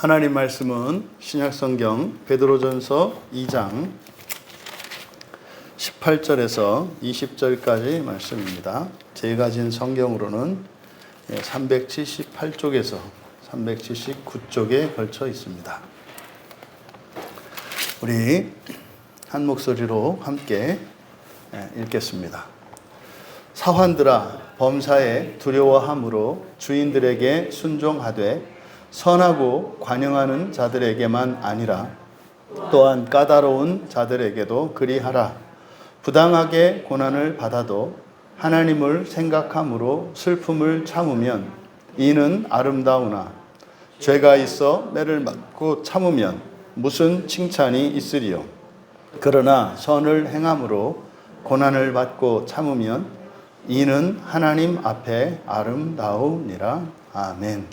하나님 말씀은 신약성경 베드로전서 2장 18절에서 20절까지 말씀입니다. 제가 가진 성경으로는 378쪽에서 379쪽에 걸쳐 있습니다. 우리 한 목소리로 함께 읽겠습니다. 사환들아, 범사에 두려워함으로 주인들에게 순종하되 선하고 관용하는 자들에게만 아니라 또한 까다로운 자들에게도 그리하라. 부당하게 고난을 받아도 하나님을 생각함으로 슬픔을 참으면 이는 아름다우나 죄가 있어 매를 맞고 참으면 무슨 칭찬이 있으리요. 그러나 선을 행함으로 고난을 받고 참으면 이는 하나님 앞에 아름다우니라. 아멘.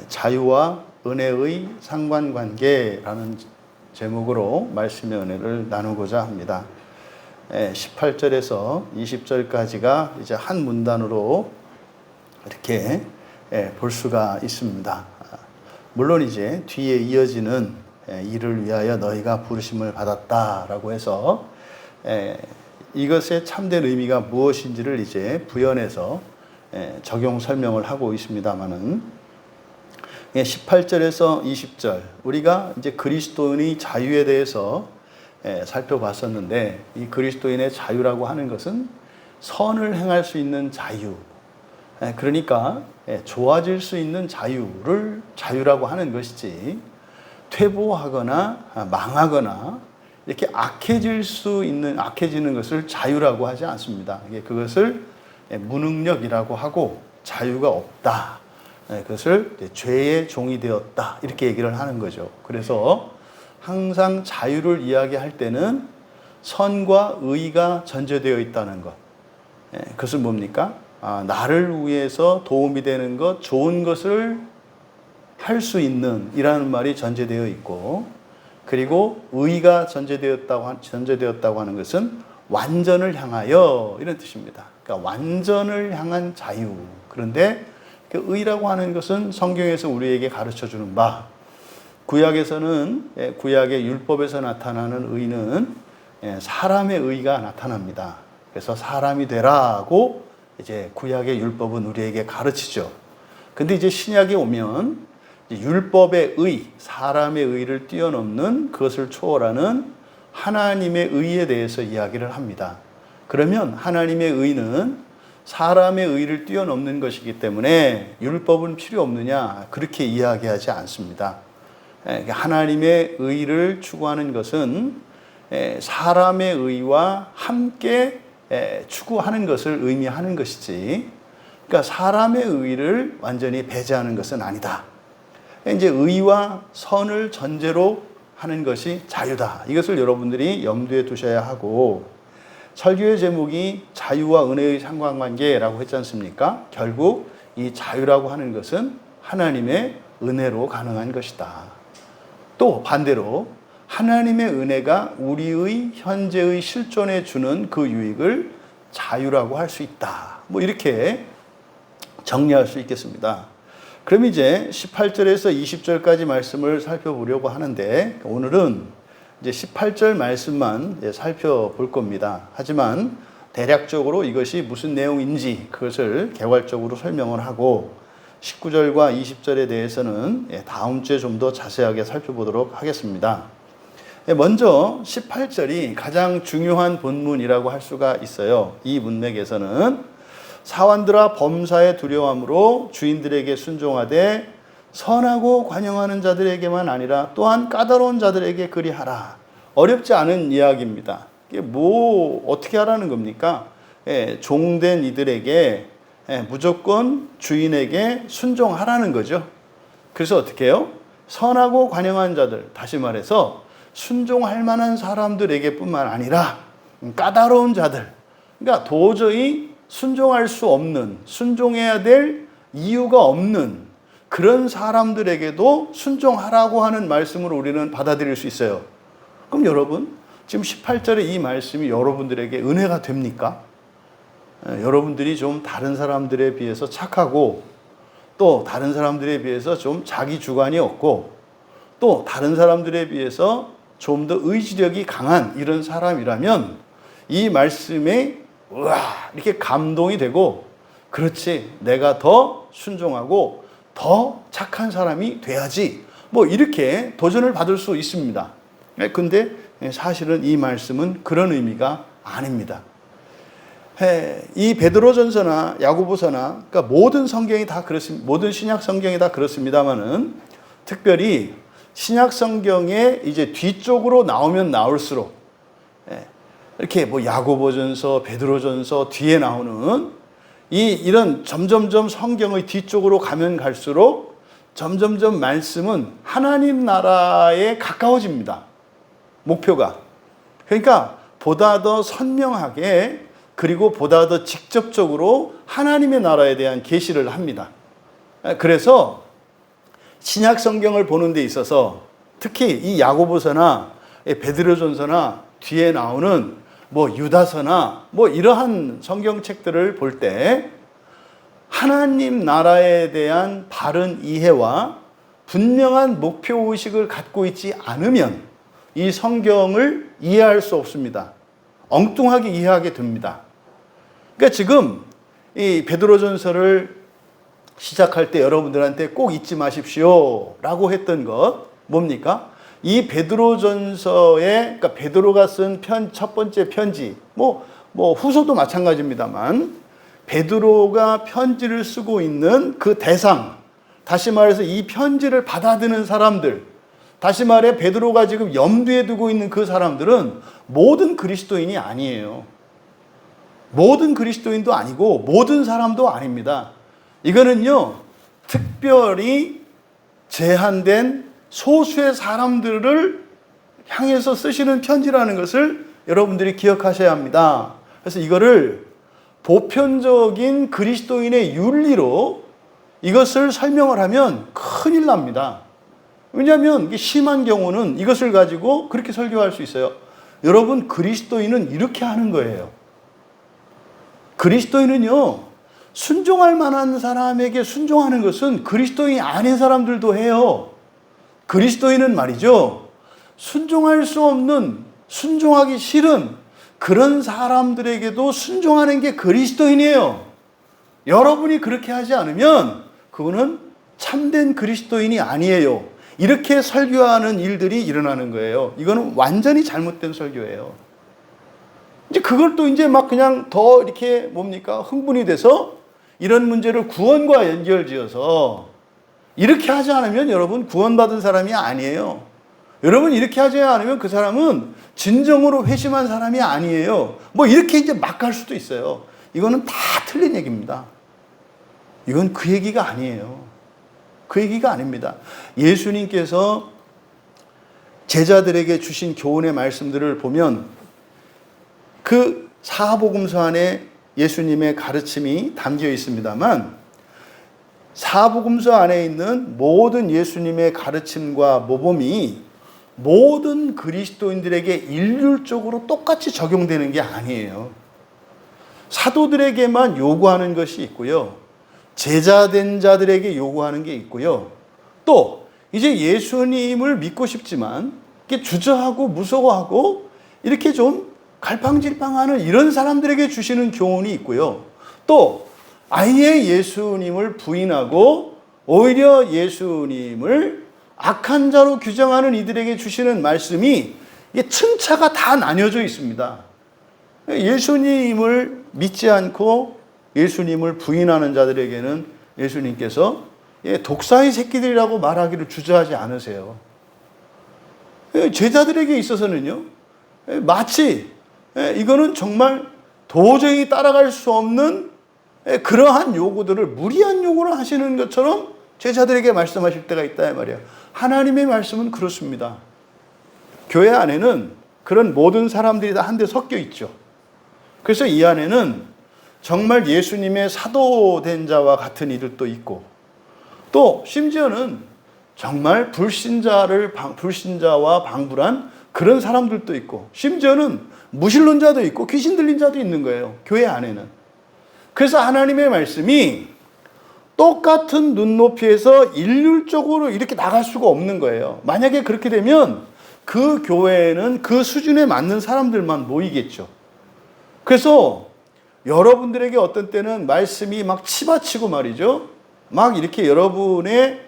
자유와 은혜의 상관관계라는 제목으로 말씀의 은혜를 나누고자 합니다. 18절에서 20절까지가 이제 한 문단으로 이렇게 볼 수가 있습니다. 물론 이제 뒤에 이어지는 이를 위하여 너희가 부르심을 받았다라고 해서 이것의 참된 의미가 무엇인지를 이제 부연해서 적용 설명을 하고 있습니다만은 18절에서 20절 우리가 이제 그리스도인의 자유에 대해서 살펴봤었는데, 이 그리스도인의 자유라고 하는 것은 선을 행할 수 있는 자유, 그러니까 좋아질 수 있는 자유를 자유라고 하는 것이지, 퇴보하거나 망하거나 이렇게 악해지는 것을 자유라고 하지 않습니다. 그것을 무능력이라고 하고 자유가 없다. 그것을 죄의 종이 되었다, 이렇게 얘기를 하는 거죠. 그래서 항상 자유를 이야기할 때는 선과 의가 전제되어 있다는 것. 그것은 뭡니까? 나를 위해서 도움이 되는 것, 좋은 것을 할 수 있는 이라는 말이 전제되어 있고, 그리고 의가 전제되었다고 하는 것은 완전을 향하여, 이런 뜻입니다. 그러니까 완전을 향한 자유. 그런데 그 의라고 하는 것은 성경에서 우리에게 가르쳐주는 바, 구약에서는, 구약의 율법에서 나타나는 의는 사람의 의가 나타납니다. 그래서 사람이 되라고 이제 구약의 율법은 우리에게 가르치죠. 근데 이제 신약에 오면 율법의 의, 사람의 의를 뛰어넘는, 그것을 초월하는 하나님의 의에 대해서 이야기를 합니다. 그러면 하나님의 의는 사람의 의를 뛰어넘는 것이기 때문에 율법은 필요 없느냐, 그렇게 이야기하지 않습니다. 하나님의 의를 추구하는 것은 사람의 의와 함께 추구하는 것을 의미하는 것이지, 그러니까 사람의 의를 완전히 배제하는 것은 아니다. 이제 의와 선을 전제로 하는 것이 자유다. 이것을 여러분들이 염두에 두셔야 하고, 설교의 제목이 자유와 은혜의 상관관계라고 했지 않습니까? 결국 이 자유라고 하는 것은 하나님의 은혜로 가능한 것이다. 또 반대로 하나님의 은혜가 우리의 현재의 실존에 주는 그 유익을 자유라고 할 수 있다. 뭐 이렇게 정리할 수 있겠습니다. 그럼 이제 18절에서 20절까지 말씀을 살펴보려고 하는데, 오늘은 이제 18절 말씀만 살펴볼 겁니다. 하지만 대략적으로 이것이 무슨 내용인지 그것을 개괄적으로 설명을 하고, 19절과 20절에 대해서는 다음 주에 좀 더 자세하게 살펴보도록 하겠습니다. 먼저 18절이 가장 중요한 본문이라고 할 수가 있어요. 이 문맥에서는 사환들아, 범사에 두려워함으로 주인들에게 순종하되 선하고 관용하는 자들에게만 아니라 또한 까다로운 자들에게 그리하라. 어렵지 않은 이야기입니다. 이게 어떻게 하라는 겁니까? 종된 이들에게 무조건 주인에게 순종하라는 거죠. 그래서 어떻게 해요? 선하고 관용한 자들, 다시 말해서 순종할 만한 사람들에게 뿐만 아니라 까다로운 자들, 그러니까 도저히 순종할 수 없는, 순종해야 될 이유가 없는 그런 사람들에게도 순종하라고 하는 말씀을 우리는 받아들일 수 있어요. 그럼 여러분, 지금 18절의 이 말씀이 여러분들에게 은혜가 됩니까? 여러분들이 좀 다른 사람들에 비해서 착하고 또 다른 사람들에 비해서 좀 자기 주관이 없고 또 다른 사람들에 비해서 좀 더 의지력이 강한 이런 사람이라면 이 말씀에 우와 이렇게 감동이 되고 그렇지 내가 더 순종하고 더 착한 사람이 돼야지 뭐 이렇게 도전을 받을 수 있습니다. 근데 사실은 이 말씀은 그런 의미가 아닙니다. 이 베드로전서나 야고보서나 그러니까 모든 성경이 다 그렇습니다. 모든 신약 성경이 다 그렇습니다만은 특별히 신약 성경의 이제 뒤쪽으로 나오면 나올수록 이렇게 뭐 야고보전서, 베드로전서 뒤에 나오는 이런 점점점 성경의 뒤쪽으로 가면 갈수록 점점점 말씀은 하나님 나라에 가까워집니다. 목표가. 그러니까 보다 더 선명하게 그리고 보다 더 직접적으로 하나님의 나라에 대한 계시를 합니다. 그래서 신약 성경을 보는 데 있어서 특히 이 야고보서나 베드로전서나 뒤에 나오는 뭐 유다서나 뭐 이러한 성경책들을 볼 때 하나님 나라에 대한 바른 이해와 분명한 목표 의식을 갖고 있지 않으면 이 성경을 이해할 수 없습니다. 엉뚱하게 이해하게 됩니다. 그러니까 지금 이 베드로전서를 시작할 때 여러분들한테 꼭 잊지 마십시오 라고 했던 것 뭡니까? 이 베드로전서에 그러니까 베드로가 쓴 첫 번째 편지 뭐 후서도 마찬가지입니다만 베드로가 편지를 쓰고 있는 그 대상 다시 말해서 이 편지를 받아드는 사람들 다시 말해 베드로가 지금 염두에 두고 있는 그 사람들은 모든 그리스도인이 아니에요. 모든 그리스도인도 아니고 모든 사람도 아닙니다. 이거는요 특별히 제한된 소수의 사람들을 향해서 쓰시는 편지라는 것을 여러분들이 기억하셔야 합니다. 그래서 이거를 보편적인 그리스도인의 윤리로 이것을 설명을 하면 큰일 납니다. 왜냐하면 이게 심한 경우는 이것을 가지고 그렇게 설교할 수 있어요. 여러분 그리스도인은 이렇게 하는 거예요. 그리스도인은요 순종할 만한 사람에게 순종하는 것은 그리스도인이 아닌 사람들도 해요. 그리스도인은 말이죠 순종할 수 없는 순종하기 싫은 그런 사람들에게도 순종하는 게 그리스도인이에요. 여러분이 그렇게 하지 않으면 그거는 참된 그리스도인이 아니에요. 이렇게 설교하는 일들이 일어나는 거예요. 이거는 완전히 잘못된 설교예요. 이제 그걸 또 이제 막 그냥 더 이렇게 뭡니까? 흥분이 돼서 이런 문제를 구원과 연결지어서 이렇게 하지 않으면 여러분 구원받은 사람이 아니에요. 여러분 이렇게 하지 않으면 그 사람은 진정으로 회심한 사람이 아니에요. 뭐 이렇게 이제 막 갈 수도 있어요. 이거는 다 틀린 얘기입니다. 이건 그 얘기가 아니에요. 그 얘기가 아닙니다. 예수님께서 제자들에게 주신 교훈의 말씀들을 보면 그 사복음서 안에 예수님의 가르침이 담겨 있습니다만 사복음서 안에 있는 모든 예수님의 가르침과 모범이 모든 그리스도인들에게 일률적으로 똑같이 적용되는 게 아니에요. 사도들에게만 요구하는 것이 있고요. 제자된 자들에게 요구하는 게 있고요. 또 이제 예수님을 믿고 싶지만 이렇게 주저하고 무서워하고 이렇게 좀 갈팡질팡하는 이런 사람들에게 주시는 교훈이 있고요. 또 아예 예수님을 부인하고 오히려 예수님을 악한 자로 규정하는 이들에게 주시는 말씀이 층차가 다 나뉘어져 있습니다. 예수님을 믿지 않고 예수님을 부인하는 자들에게는 예수님께서 독사의 새끼들이라고 말하기를 주저하지 않으세요. 제자들에게 있어서는요, 마치 이거는 정말 도저히 따라갈 수 없는 그러한 요구들을 무리한 요구를 하시는 것처럼 제자들에게 말씀하실 때가 있다 이 말이에요. 하나님의 말씀은 그렇습니다. 교회 안에는 그런 모든 사람들이 다 한데 섞여 있죠. 그래서 이 안에는 정말 예수님의 사도된 자와 같은 이들도 있고 또 심지어는 정말 불신자와 방불한 그런 사람들도 있고 심지어는 무신론자도 있고 귀신 들린 자도 있는 거예요. 교회 안에는. 그래서 하나님의 말씀이 똑같은 눈높이에서 일률적으로 이렇게 나갈 수가 없는 거예요. 만약에 그렇게 되면 그 교회에는 그 수준에 맞는 사람들만 모이겠죠. 그래서 여러분들에게 어떤 때는 말씀이 막 치받치고 말이죠. 막 이렇게 여러분의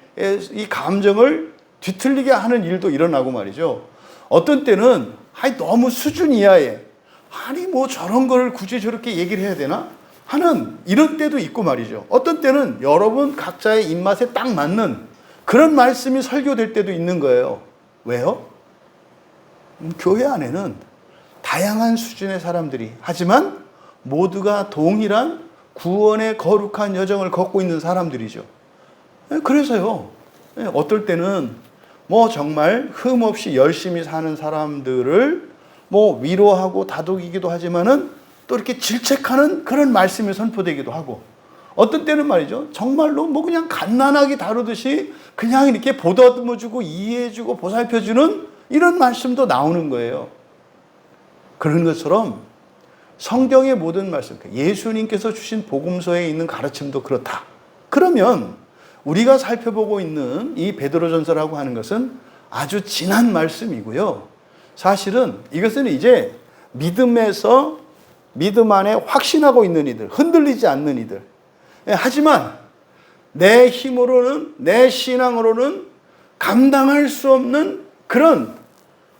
이 감정을 뒤틀리게 하는 일도 일어나고 말이죠. 어떤 때는 너무 수준 이하에 아니 뭐 저런 걸 굳이 저렇게 얘기를 해야 되나? 하는 이런 때도 있고 말이죠. 어떤 때는 여러분 각자의 입맛에 딱 맞는 그런 말씀이 설교될 때도 있는 거예요. 왜요? 교회 안에는 다양한 수준의 사람들이 하지만 모두가 동일한 구원의 거룩한 여정을 걷고 있는 사람들이죠. 그래서요. 어떨 때는 뭐 정말 흠없이 열심히 사는 사람들을 뭐 위로하고 다독이기도 하지만은 또 이렇게 질책하는 그런 말씀이 선포되기도 하고, 어떤 때는 말이죠. 정말로 뭐 그냥 갓난아기 다루듯이 그냥 이렇게 보다듬어주고 이해해주고 보살펴주는 이런 말씀도 나오는 거예요. 그런 것처럼 성경의 모든 말씀, 예수님께서 주신 복음서에 있는 가르침도 그렇다. 그러면 우리가 살펴보고 있는 이 베드로전서라고 하는 것은 아주 진한 말씀이고요. 사실은 이것은 이제 믿음에서 믿음 안에 확신하고 있는 이들, 흔들리지 않는 이들. 하지만 내 힘으로는, 내 신앙으로는 감당할 수 없는 그런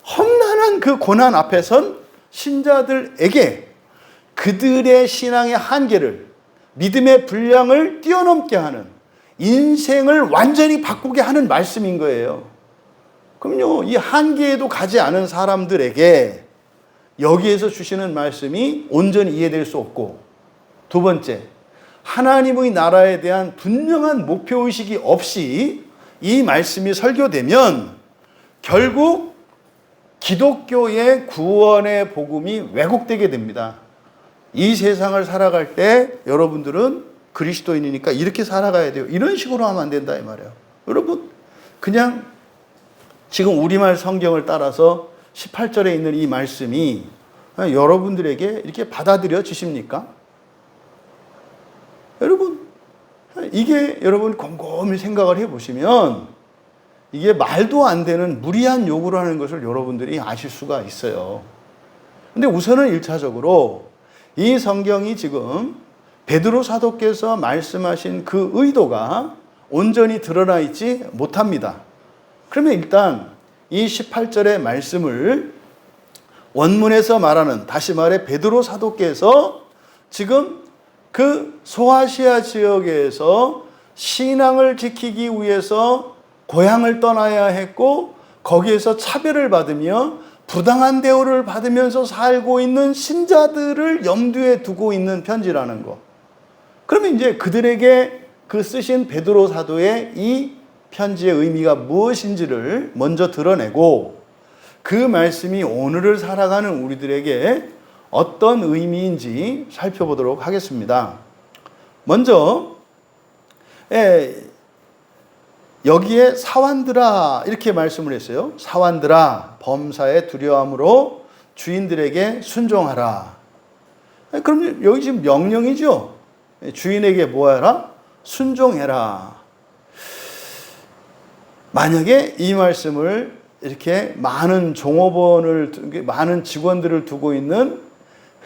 험난한 그 고난 앞에 선 신자들에게 그들의 신앙의 한계를, 믿음의 분량을 뛰어넘게 하는, 인생을 완전히 바꾸게 하는 말씀인 거예요. 그럼요, 이 한계에도 가지 않은 사람들에게 여기에서 주시는 말씀이 온전히 이해될 수 없고, 두 번째, 하나님의 나라에 대한 분명한 목표의식이 없이 이 말씀이 설교되면 결국 기독교의 구원의 복음이 왜곡되게 됩니다. 이 세상을 살아갈 때 여러분들은 그리스도인이니까 이렇게 살아가야 돼요. 이런 식으로 하면 안 된다 이 말이에요. 여러분 그냥 지금 우리말 성경을 따라서 18절에 있는 이 말씀이 여러분들에게 이렇게 받아들여지십니까? 여러분 이게 여러분 곰곰이 생각을 해보시면 이게 말도 안 되는 무리한 요구를 하는 것을 여러분들이 아실 수가 있어요. 근데 우선은 1차적으로 이 성경이 지금 베드로 사도께서 말씀하신 그 의도가 온전히 드러나 있지 못합니다. 그러면 일단 이 18절의 말씀을 원문에서 말하는, 다시 말해 베드로 사도께서 지금 그 소아시아 지역에서 신앙을 지키기 위해서 고향을 떠나야 했고 거기에서 차별을 받으며 부당한 대우를 받으면서 살고 있는 신자들을 염두에 두고 있는 편지라는 거. 그러면 이제 그들에게 그 쓰신 베드로 사도의 이 편지의 의미가 무엇인지를 먼저 드러내고 그 말씀이 오늘을 살아가는 우리들에게 어떤 의미인지 살펴보도록 하겠습니다. 먼저 여기에 사환들아 이렇게 말씀을 했어요. 사환들아 범사에 두려움으로 주인들에게 순종하라. 그럼 여기 지금 명령이죠. 주인에게 뭐하라? 순종해라. 만약에 이 말씀을 이렇게 많은 종업원을, 많은 직원들을 두고 있는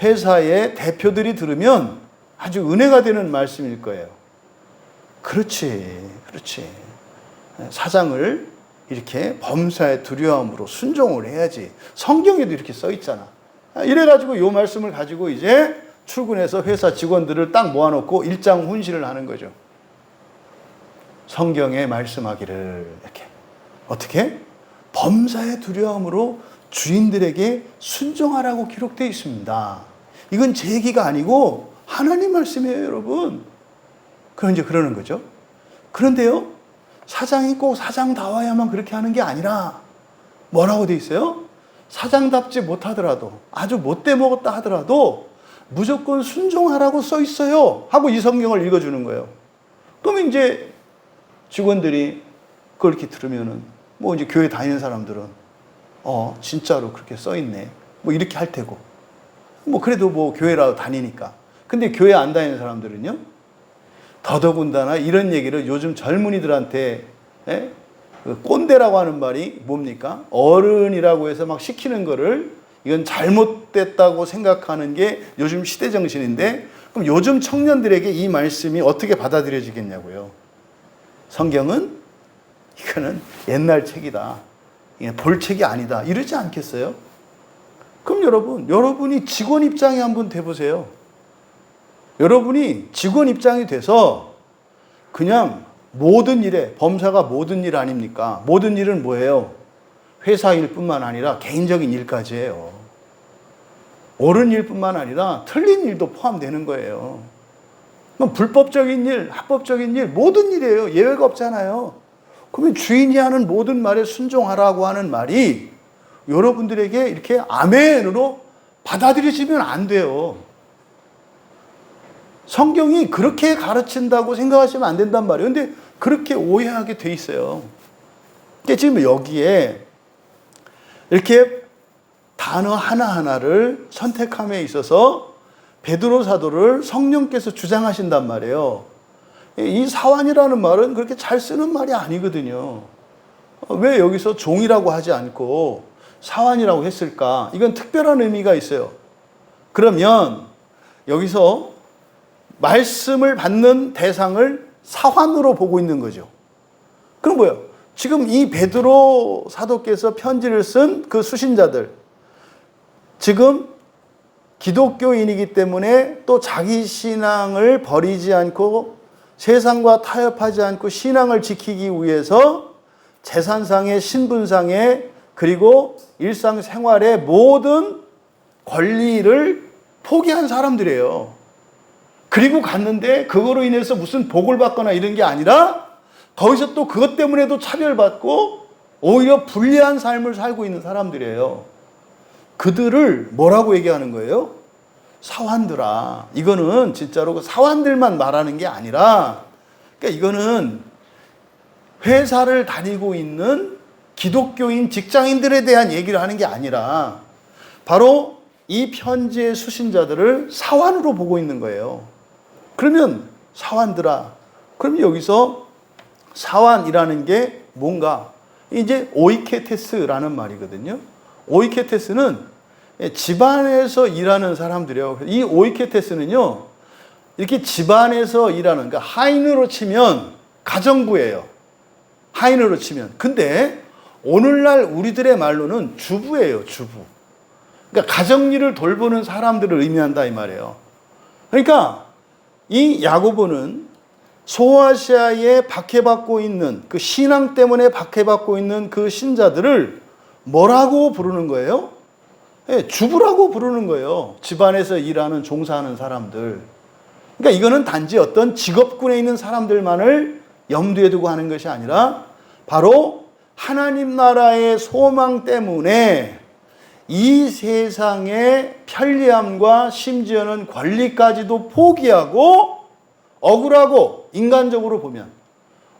회사의 대표들이 들으면 아주 은혜가 되는 말씀일 거예요. 그렇지. 사장을 이렇게 범사에 두려움으로 순종을 해야지. 성경에도 이렇게 써 있잖아. 이래가지고 이 말씀을 가지고 이제 출근해서 회사 직원들을 딱 모아놓고 일장 훈시를 하는 거죠. 성경에 말씀하기를 이렇게 어떻게? 범사에 두려움으로 주인들에게 순종하라고 기록되어 있습니다. 이건 제 얘기가 아니고 하나님 말씀이에요, 여러분. 그럼 이제 그러는 거죠. 그런데요, 사장이 꼭 사장다워야만 그렇게 하는 게 아니라 뭐라고 돼 있어요? 사장답지 못하더라도, 아주 못돼 먹었다 하더라도 무조건 순종하라고 써 있어요 하고 이 성경을 읽어주는 거예요. 그러면 이제 직원들이 그걸 이렇게 들으면은 뭐 이제 교회 다니는 사람들은 진짜로 그렇게 써 있네 뭐 이렇게 할 테고, 뭐 그래도 뭐 교회라도 다니니까. 근데 교회 안 다니는 사람들은요, 더더군다나 이런 얘기를 요즘 젊은이들한테 그 꼰대라고 하는 말이 뭡니까? 어른이라고 해서 막 시키는 거를 이건 잘못됐다고 생각하는 게 요즘 시대 정신인데, 그럼 요즘 청년들에게 이 말씀이 어떻게 받아들여지겠냐고요. 성경은 이거는 옛날 책이다, 볼 책이 아니다, 이러지 않겠어요? 그럼 여러분이 직원 입장에 한번 돼보세요. 여러분이 직원 입장이 돼서 그냥 모든 일에, 범사가 모든 일 아닙니까? 모든 일은 뭐예요? 회사 일뿐만 아니라 개인적인 일까지예요. 옳은 일뿐만 아니라 틀린 일도 포함되는 거예요. 불법적인 일, 합법적인 일, 모든 일이에요. 예외가 없잖아요. 그러면 주인이 하는 모든 말에 순종하라고 하는 말이 여러분들에게 이렇게 아멘으로 받아들여지면 안 돼요. 성경이 그렇게 가르친다고 생각하시면 안 된단 말이에요. 근데 그렇게 오해하게 돼 있어요. 지금 여기에 이렇게 단어 하나하나를 선택함에 있어서 베드로 사도를 성령께서 주장하신단 말이에요. 이 사환이라는 말은 그렇게 잘 쓰는 말이 아니거든요. 왜 여기서 종이라고 하지 않고 사환이라고 했을까? 이건 특별한 의미가 있어요. 그러면 여기서 말씀을 받는 대상을 사환으로 보고 있는 거죠. 그럼 뭐예요? 지금 이 베드로 사도께서 편지를 쓴 그 수신자들, 지금 기독교인이기 때문에 또 자기 신앙을 버리지 않고 세상과 타협하지 않고 신앙을 지키기 위해서 재산상의, 신분상의, 그리고 일상생활의 모든 권리를 포기한 사람들이에요. 그리고 갔는데 그거로 인해서 무슨 복을 받거나 이런 게 아니라 거기서 또 그것 때문에도 차별받고 오히려 불리한 삶을 살고 있는 사람들이에요. 그들을 뭐라고 얘기하는 거예요? 사환들아. 이거는 진짜로 그 사환들만 말하는 게 아니라, 그러니까 이거는 회사를 다니고 있는 기독교인 직장인들에 대한 얘기를 하는 게 아니라 바로 이 편지의 수신자들을 사환으로 보고 있는 거예요. 그러면 사환들아, 그럼 여기서 사환이라는 게 뭔가? 이제 오이케테스라는 말이거든요. 오이케테스는 집안에서 일하는 사람들이에요. 이 오이케테스는요, 이렇게 집안에서 일하는, 그러니까 하인으로 치면 가정부예요. 하인으로 치면. 근데 오늘날 우리들의 말로는 주부예요, 주부. 그러니까 가정일을 돌보는 사람들을 의미한다 이 말이에요. 그러니까 이 야고보는 소아시아에 박해받고 있는, 그 신앙 때문에 박해받고 있는 그 신자들을 뭐라고 부르는 거예요? 주부라고 부르는 거예요. 집안에서 일하는, 종사하는 사람들. 그러니까 이거는 단지 어떤 직업군에 있는 사람들만을 염두에 두고 하는 것이 아니라 바로 하나님 나라의 소망 때문에 이 세상의 편리함과 심지어는 권리까지도 포기하고 억울하고, 인간적으로 보면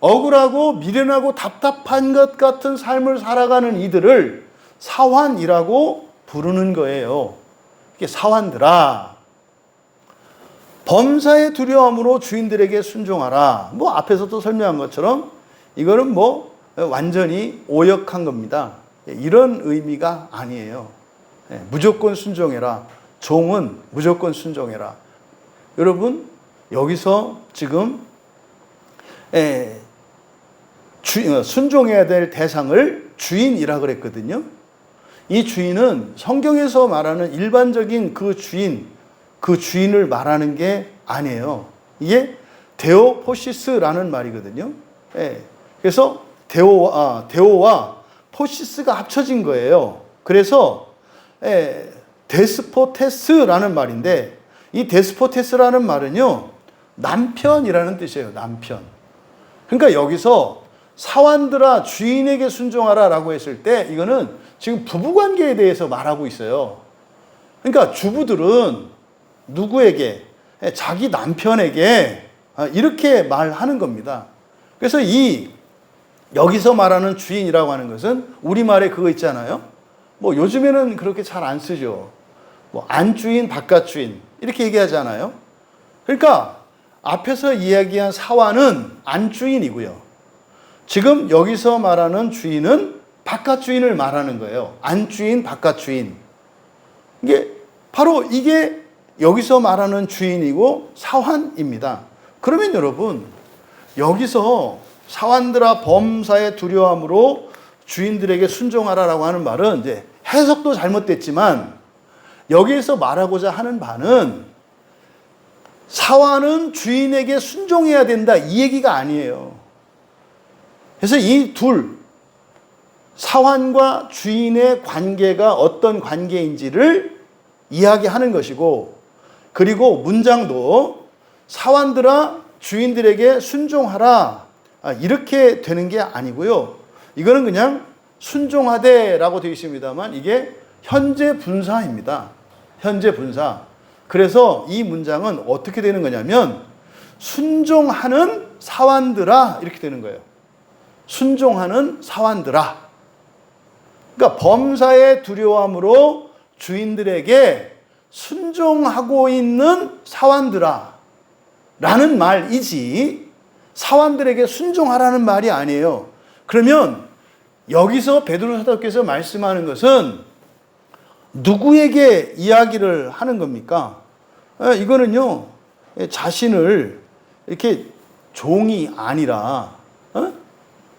억울하고 미련하고 답답한 것 같은 삶을 살아가는 이들을 사환이라고 부르는 거예요. 이게 사환들아, 범사의 두려움으로 주인들에게 순종하라. 뭐 앞에서도 설명한 것처럼 이거는 뭐 완전히 오역한 겁니다. 이런 의미가 아니에요. 무조건 순종해라. 종은 무조건 순종해라. 여러분, 여기서 지금 순종해야 될 대상을 주인이라 그랬거든요. 이 주인은 성경에서 말하는 일반적인 그 주인을 말하는 게 아니에요. 이게 데오포시스라는 말이거든요. 그래서 데오와 포시스가 합쳐진 거예요. 그래서 데스포테스라는 말인데, 이 데스포테스라는 말은요, 남편이라는 뜻이에요. 남편. 그러니까 여기서 사환들아 주인에게 순종하라 라고 했을 때 이거는 지금 부부관계에 대해서 말하고 있어요. 그러니까 주부들은 누구에게? 자기 남편에게 이렇게 말하는 겁니다. 그래서 여기서 말하는 주인이라고 하는 것은 우리말에 그거 있잖아요. 뭐 요즘에는 그렇게 잘 안 쓰죠. 뭐 안주인, 바깥주인 이렇게 얘기하잖아요. 그러니까 앞에서 이야기한 사환은 안주인이고요. 지금 여기서 말하는 주인은 바깥 주인을 말하는 거예요. 안주인, 바깥 주인. 이게 여기서 말하는 주인이고 사환입니다. 그러면 여러분, 여기서 사환들아 범사에 두려움으로 주인들에게 순종하라라고 하는 말은 이제 해석도 잘못됐지만 여기에서 말하고자 하는 바는 사환은 주인에게 순종해야 된다 이 얘기가 아니에요. 그래서 이 둘, 사환과 주인의 관계가 어떤 관계인지를 이야기하는 것이고, 그리고 문장도 사환들아 주인들에게 순종하라 이렇게 되는 게 아니고요. 이거는 그냥 순종하되라고 되어 있습니다만 이게 현재 분사입니다. 현재 분사. 그래서 이 문장은 어떻게 되는 거냐면 순종하는 사환들아 이렇게 되는 거예요. 순종하는 사환들아. 그러니까 범사의 두려움으로 주인들에게 순종하고 있는 사환들아 라는 말이지 사환들에게 순종하라는 말이 아니에요. 그러면 여기서 베드로 사도께서 말씀하는 것은 누구에게 이야기를 하는 겁니까? 이거는요, 자신을 이렇게 종이 아니라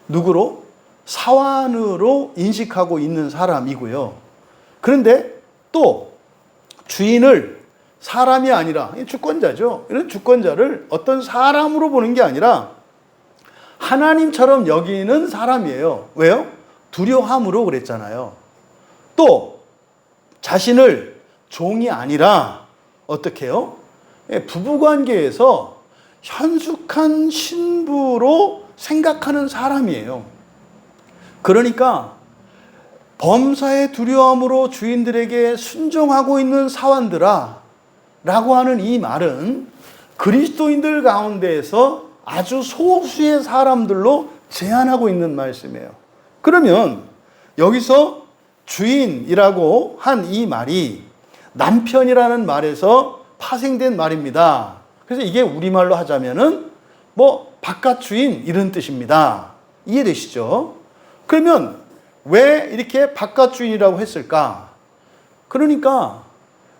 누구로? 사환으로 인식하고 있는 사람이고요. 그런데 또 주인을 사람이 아니라 주권자죠. 이런 주권자를 어떤 사람으로 보는 게 아니라 하나님처럼 여기는 사람이에요. 왜요? 두려움으로 그랬잖아요. 또 자신을 종이 아니라 어떻게 해요? 부부관계에서 현숙한 신부로 생각하는 사람이에요. 그러니까 범사의 두려움으로 주인들에게 순종하고 있는 사환들아 라고 하는 이 말은 그리스도인들 가운데에서 아주 소수의 사람들로 제한하고 있는 말씀이에요. 그러면 여기서 주인이라고 한 이 말이 남편이라는 말에서 파생된 말입니다. 그래서 이게 우리말로 하자면은 바깥 주인 이런 뜻입니다. 이해되시죠? 그러면 왜 이렇게 바깥 주인이라고 했을까? 그러니까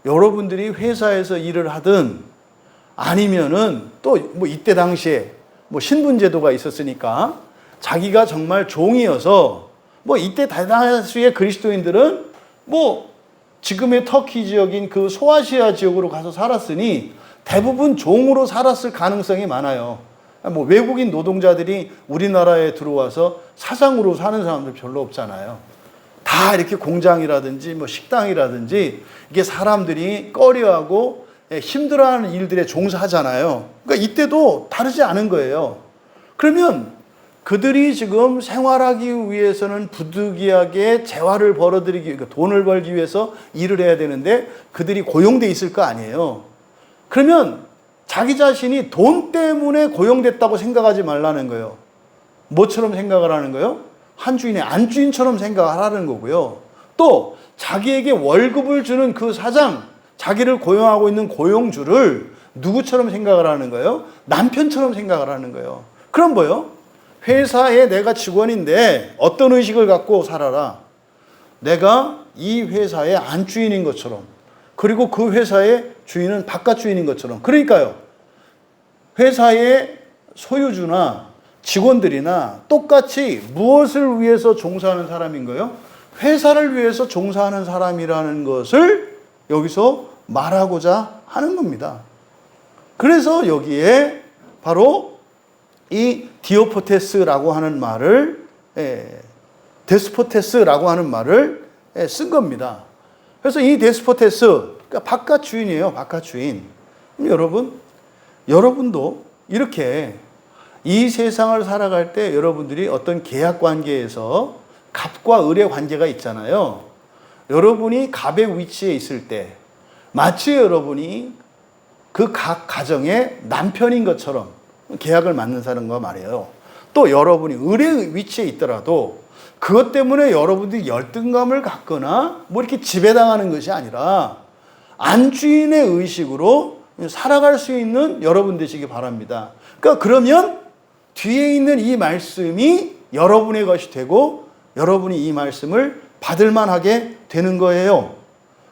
여러분들이 회사에서 일을 하든 아니면은 또 이때 당시에 신분제도가 있었으니까 자기가 정말 종이어서 이때 대다수의 그리스도인들은 지금의 터키 지역인 그 소아시아 지역으로 가서 살았으니 대부분 종으로 살았을 가능성이 많아요. 외국인 노동자들이 우리나라에 들어와서 사장으로 사는 사람들 별로 없잖아요. 다 이렇게 공장이라든지 식당이라든지 이게 사람들이 꺼려하고 힘들어하는 일들에 종사하잖아요. 그러니까 이때도 다르지 않은 거예요. 그러면 그들이 지금 생활하기 위해서는 부득이하게 재화를 벌어들이기, 그러니까 돈을 벌기 위해서 일을 해야 되는데 그들이 고용돼 있을 거 아니에요. 그러면 자기 자신이 돈 때문에 고용됐다고 생각하지 말라는 거예요. 뭐처럼 생각을 하는 거예요? 한 주인의 안주인처럼 생각하라는 거고요. 또 자기에게 월급을 주는 그 사장, 자기를 고용하고 있는 고용주를 누구처럼 생각을 하는 거예요? 남편처럼 생각을 하는 거예요. 그럼 뭐예요? 회사에 내가 직원인데 어떤 의식을 갖고 살아라. 내가 이 회사의 안주인인 것처럼, 그리고 그 회사의 주인은 바깥 주인인 것처럼. 그러니까요, 회사의 소유주나 직원들이나 똑같이 무엇을 위해서 종사하는 사람인 거예요? 회사를 위해서 종사하는 사람이라는 것을 여기서 말하고자 하는 겁니다. 그래서 여기에 바로 이 디오포테스라고 하는 말을, 데스포테스라고 하는 말을 쓴 겁니다. 그래서 이 데스포테스, 그러니까 바깥 주인이에요. 바깥 주인. 여러분도 이렇게 이 세상을 살아갈 때 여러분들이 어떤 계약 관계에서 갑과 을의 관계가 있잖아요. 여러분이 갑의 위치에 있을 때 마치 여러분이 그 각 가정의 남편인 것처럼 계약을 맺는 사람과 말이에요. 또 여러분이 을의 위치에 있더라도 그것 때문에 여러분들이 열등감을 갖거나 이렇게 지배당하는 것이 아니라 안주인의 의식으로 살아갈 수 있는 여러분 되시기 바랍니다. 그러니까 그러면 뒤에 있는 이 말씀이 여러분의 것이 되고 여러분이 이 말씀을 받을 만하게 되는 거예요.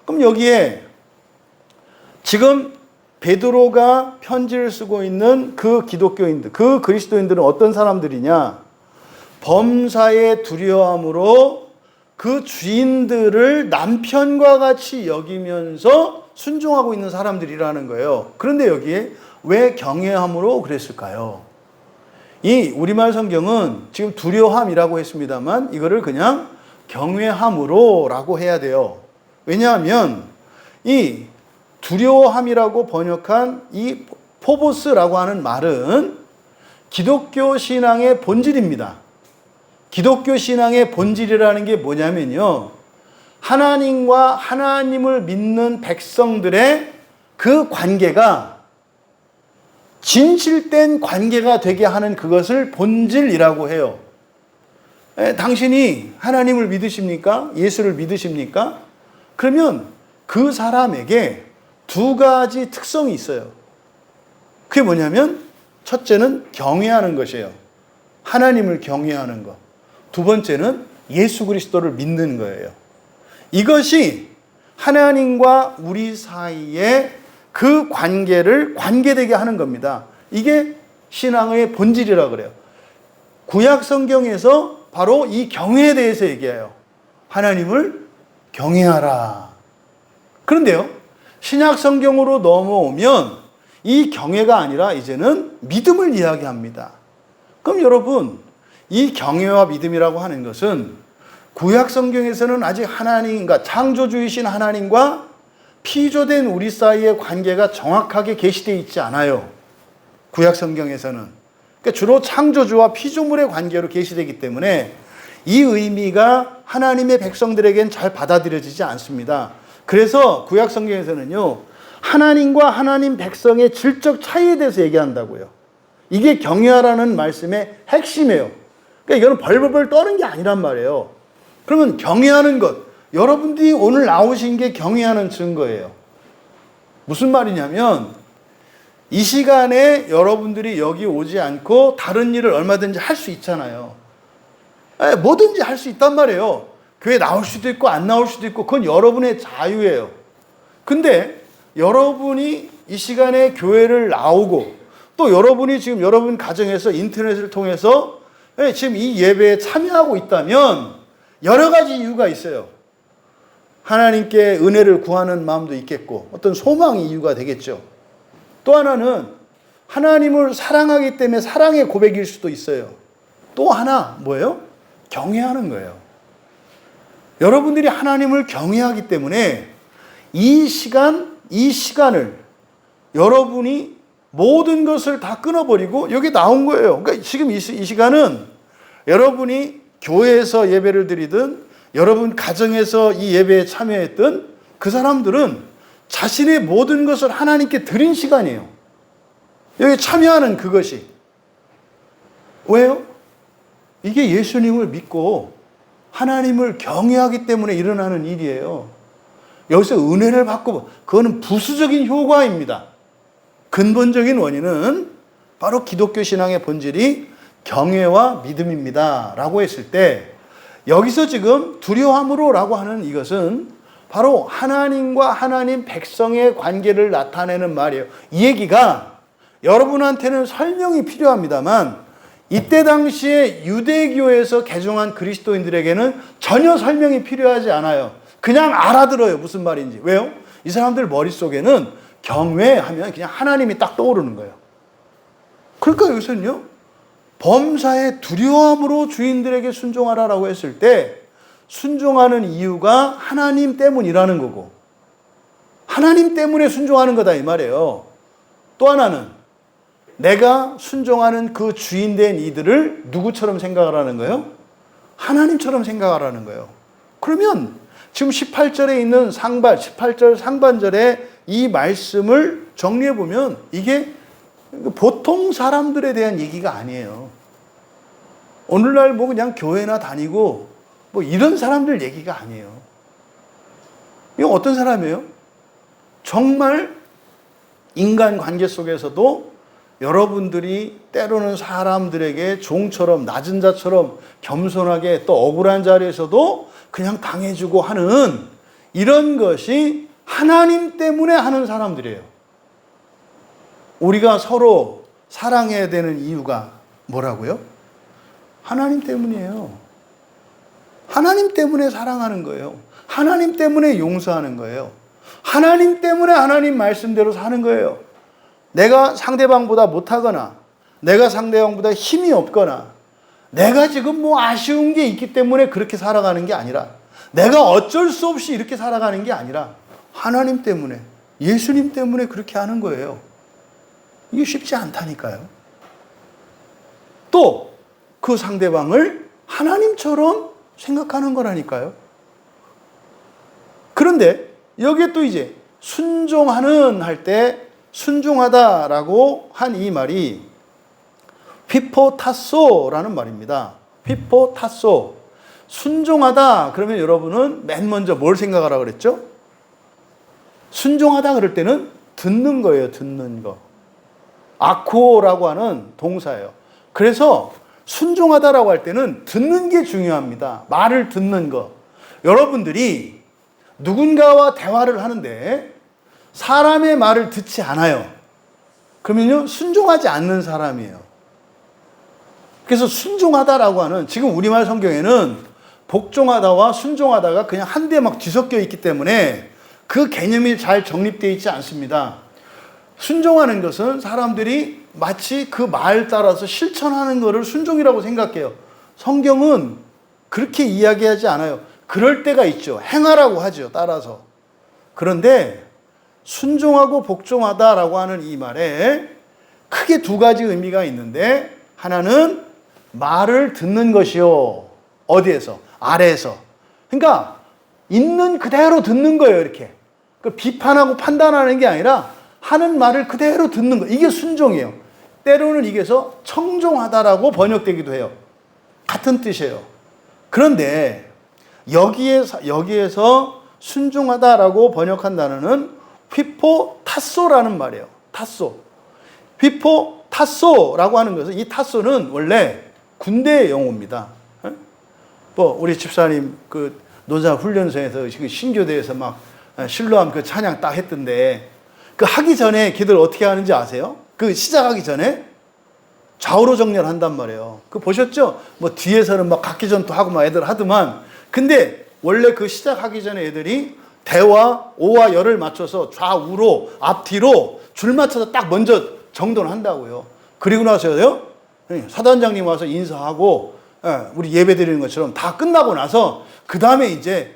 그럼 여기에 지금 베드로가 편지를 쓰고 있는 그 기독교인들, 그 그리스도인들은 어떤 사람들이냐? 범사에 두려움으로 그 주인들을 남편과 같이 여기면서 순종하고 있는 사람들이라는 거예요. 그런데 여기에 왜 경외함으로 그랬을까요? 이 우리말 성경은 지금 두려움이라고 했습니다만 이거를 그냥 경외함으로라고 해야 돼요. 왜냐하면 이 두려움이라고 번역한 이 포보스라고 하는 말은 기독교 신앙의 본질입니다. 기독교 신앙의 본질이라는 게 뭐냐면요, 하나님과 하나님을 믿는 백성들의 그 관계가 진실된 관계가 되게 하는 그것을 본질이라고 해요. 당신이 하나님을 믿으십니까? 예수를 믿으십니까? 그러면 그 사람에게 두 가지 특성이 있어요. 그게 뭐냐면 첫째는 경외하는 것이에요. 하나님을 경외하는 것. 두 번째는 예수 그리스도를 믿는 거예요. 이것이 하나님과 우리 사이에 그 관계를 관계되게 하는 겁니다. 이게 신앙의 본질이라고 그래요. 구약 성경에서 바로 이 경외에 대해서 얘기해요. 하나님을 경외하라. 그런데요, 신약 성경으로 넘어오면 이 경외가 아니라 이제는 믿음을 이야기합니다. 그럼 여러분, 이 경외와 믿음이라고 하는 것은 구약 성경에서는 아직 하나님, 그러니까 창조주이신 하나님과 피조된 우리 사이의 관계가 정확하게 게시되어 있지 않아요. 구약 성경에서는. 그러니까 주로 창조주와 피조물의 관계로 게시되기 때문에 이 의미가 하나님의 백성들에겐 잘 받아들여지지 않습니다. 그래서 구약 성경에서는요, 하나님과 하나님 백성의 질적 차이에 대해서 얘기한다고요. 이게 경외하라는 말씀의 핵심이에요. 그러니까 이거는 벌벌벌 떠는 게 아니란 말이에요. 그러면 경외하는 것, 여러분들이 오늘 나오신 게 경외하는 증거예요. 무슨 말이냐면 이 시간에 여러분들이 여기 오지 않고 다른 일을 얼마든지 할 수 있잖아요. 뭐든지 할 수 있단 말이에요. 교회 나올 수도 있고 안 나올 수도 있고 그건 여러분의 자유예요. 근데 여러분이 이 시간에 교회를 나오고 또 여러분이 지금 여러분 가정에서 인터넷을 통해서 지금 이 예배에 참여하고 있다면 여러 가지 이유가 있어요. 하나님께 은혜를 구하는 마음도 있겠고 어떤 소망의 이유가 되겠죠. 또 하나는 하나님을 사랑하기 때문에 사랑의 고백일 수도 있어요. 또 하나 뭐예요? 경외하는 거예요. 여러분들이 하나님을 경외하기 때문에 이 시간을 여러분이 모든 것을 다 끊어버리고 여기 나온 거예요. 그러니까 지금 이 시간은 여러분이 교회에서 예배를 드리든 여러분 가정에서 이 예배에 참여했던 그 사람들은 자신의 모든 것을 하나님께 드린 시간이에요. 여기 참여하는 그것이. 왜요? 이게 예수님을 믿고 하나님을 경외하기 때문에 일어나는 일이에요. 여기서 은혜를 받고 그거는 부수적인 효과입니다. 근본적인 원인은 바로 기독교 신앙의 본질이 경외와 믿음입니다 라고 했을 때 여기서 지금 두려움으로 라고 하는 이것은 바로 하나님과 하나님 백성의 관계를 나타내는 말이에요. 이 얘기가 여러분한테는 설명이 필요합니다만 이때 당시에 유대교에서 개종한 그리스도인들에게는 전혀 설명이 필요하지 않아요. 그냥 알아들어요. 무슨 말인지. 왜요? 이 사람들 머릿속에는 경외하면 그냥 하나님이 딱 떠오르는 거예요. 그러니까 여기서는요, 범사에 두려움으로 주인들에게 순종하라라고 했을 때 순종하는 이유가 하나님 때문이라는 거고 하나님 때문에 순종하는 거다 이 말이에요. 또 하나는 내가 순종하는 그 주인된 이들을 누구처럼 생각하라는 거예요? 하나님처럼 생각하라는 거예요. 그러면 지금 18절에 있는 18절 상반절에 이 말씀을 정리해보면 이게 보통 사람들에 대한 얘기가 아니에요. 오늘날 뭐 그냥 교회나 다니고 뭐 이런 사람들 얘기가 아니에요. 이거 어떤 사람이에요? 정말 인간 관계 속에서도 여러분들이 때로는 사람들에게 종처럼 낮은 자처럼 겸손하게 또 억울한 자리에서도 그냥 당해주고 하는 이런 것이 하나님 때문에 하는 사람들이에요. 우리가 서로 사랑해야 되는 이유가 뭐라고요? 하나님 때문이에요. 하나님 때문에 사랑하는 거예요. 하나님 때문에 용서하는 거예요. 하나님 때문에 하나님 말씀대로 사는 거예요. 내가 상대방보다 못하거나 내가 상대방보다 힘이 없거나 내가 지금 뭐 아쉬운 게 있기 때문에 그렇게 살아가는 게 아니라 내가 어쩔 수 없이 이렇게 살아가는 게 아니라 하나님 때문에 예수님 때문에 그렇게 하는 거예요. 이게 쉽지 않다니까요. 또 그 상대방을 하나님처럼 생각하는 거라니까요. 그런데 여기에 또 이제 순종하는 할 때 순종하다라고 한 이 말이 휘포타소라는 말입니다. 휘포타소. 순종하다 그러면 여러분은 맨 먼저 뭘 생각하라고 그랬죠? 순종하다 그럴 때는 듣는 거예요. 듣는 거. 아코라고 하는 동사예요. 그래서 순종하다라고 할 때는 듣는 게 중요합니다. 말을 듣는 거. 여러분들이 누군가와 대화를 하는데 사람의 말을 듣지 않아요. 그러면요, 순종하지 않는 사람이에요. 그래서 순종하다라고 하는, 지금 우리말 성경에는 복종하다와 순종하다가 그냥 한데 막 뒤섞여 있기 때문에 그 개념이 잘 정립되어 있지 않습니다. 순종하는 것은 사람들이 마치 그 말 따라서 실천하는 것을 순종이라고 생각해요. 성경은 그렇게 이야기하지 않아요. 그럴 때가 있죠. 행하라고 하죠. 따라서. 그런데 순종하고 복종하다라고 하는 이 말에 크게 두 가지 의미가 있는데 하나는 말을 듣는 것이요. 어디에서? 아래에서. 그러니까 있는 그대로 듣는 거예요. 이렇게. 그 비판하고 판단하는 게 아니라 하는 말을 그대로 듣는 거. 이게 순종이에요. 때로는 이게서 청종하다라고 번역되기도 해요. 같은 뜻이에요. 그런데 여기에서 순종하다라고 번역한 단어는 휘포타소라는 말이에요. 타소. 휘포타소라고 하는 것은 이 타소는 원래 군대의 용어입니다. 뭐 우리 집사님 그 노자 훈련소에서 신교대에서 막 실로암 그 찬양 딱 했던데 그 하기 전에 걔들 어떻게 하는지 아세요? 그 시작하기 전에 좌우로 정렬한단 말이에요. 그 보셨죠? 뭐 뒤에서는 막 각기전투 하고 막 애들 하더만 근데 원래 그 시작하기 전에 애들이 대와 오와 열을 맞춰서 좌우로 앞뒤로 줄 맞춰서 딱 먼저 정돈을 한다고요. 그리고 나서요 사단장님 와서 인사하고 우리 예배 드리는 것처럼 다 끝나고 나서 그 다음에 이제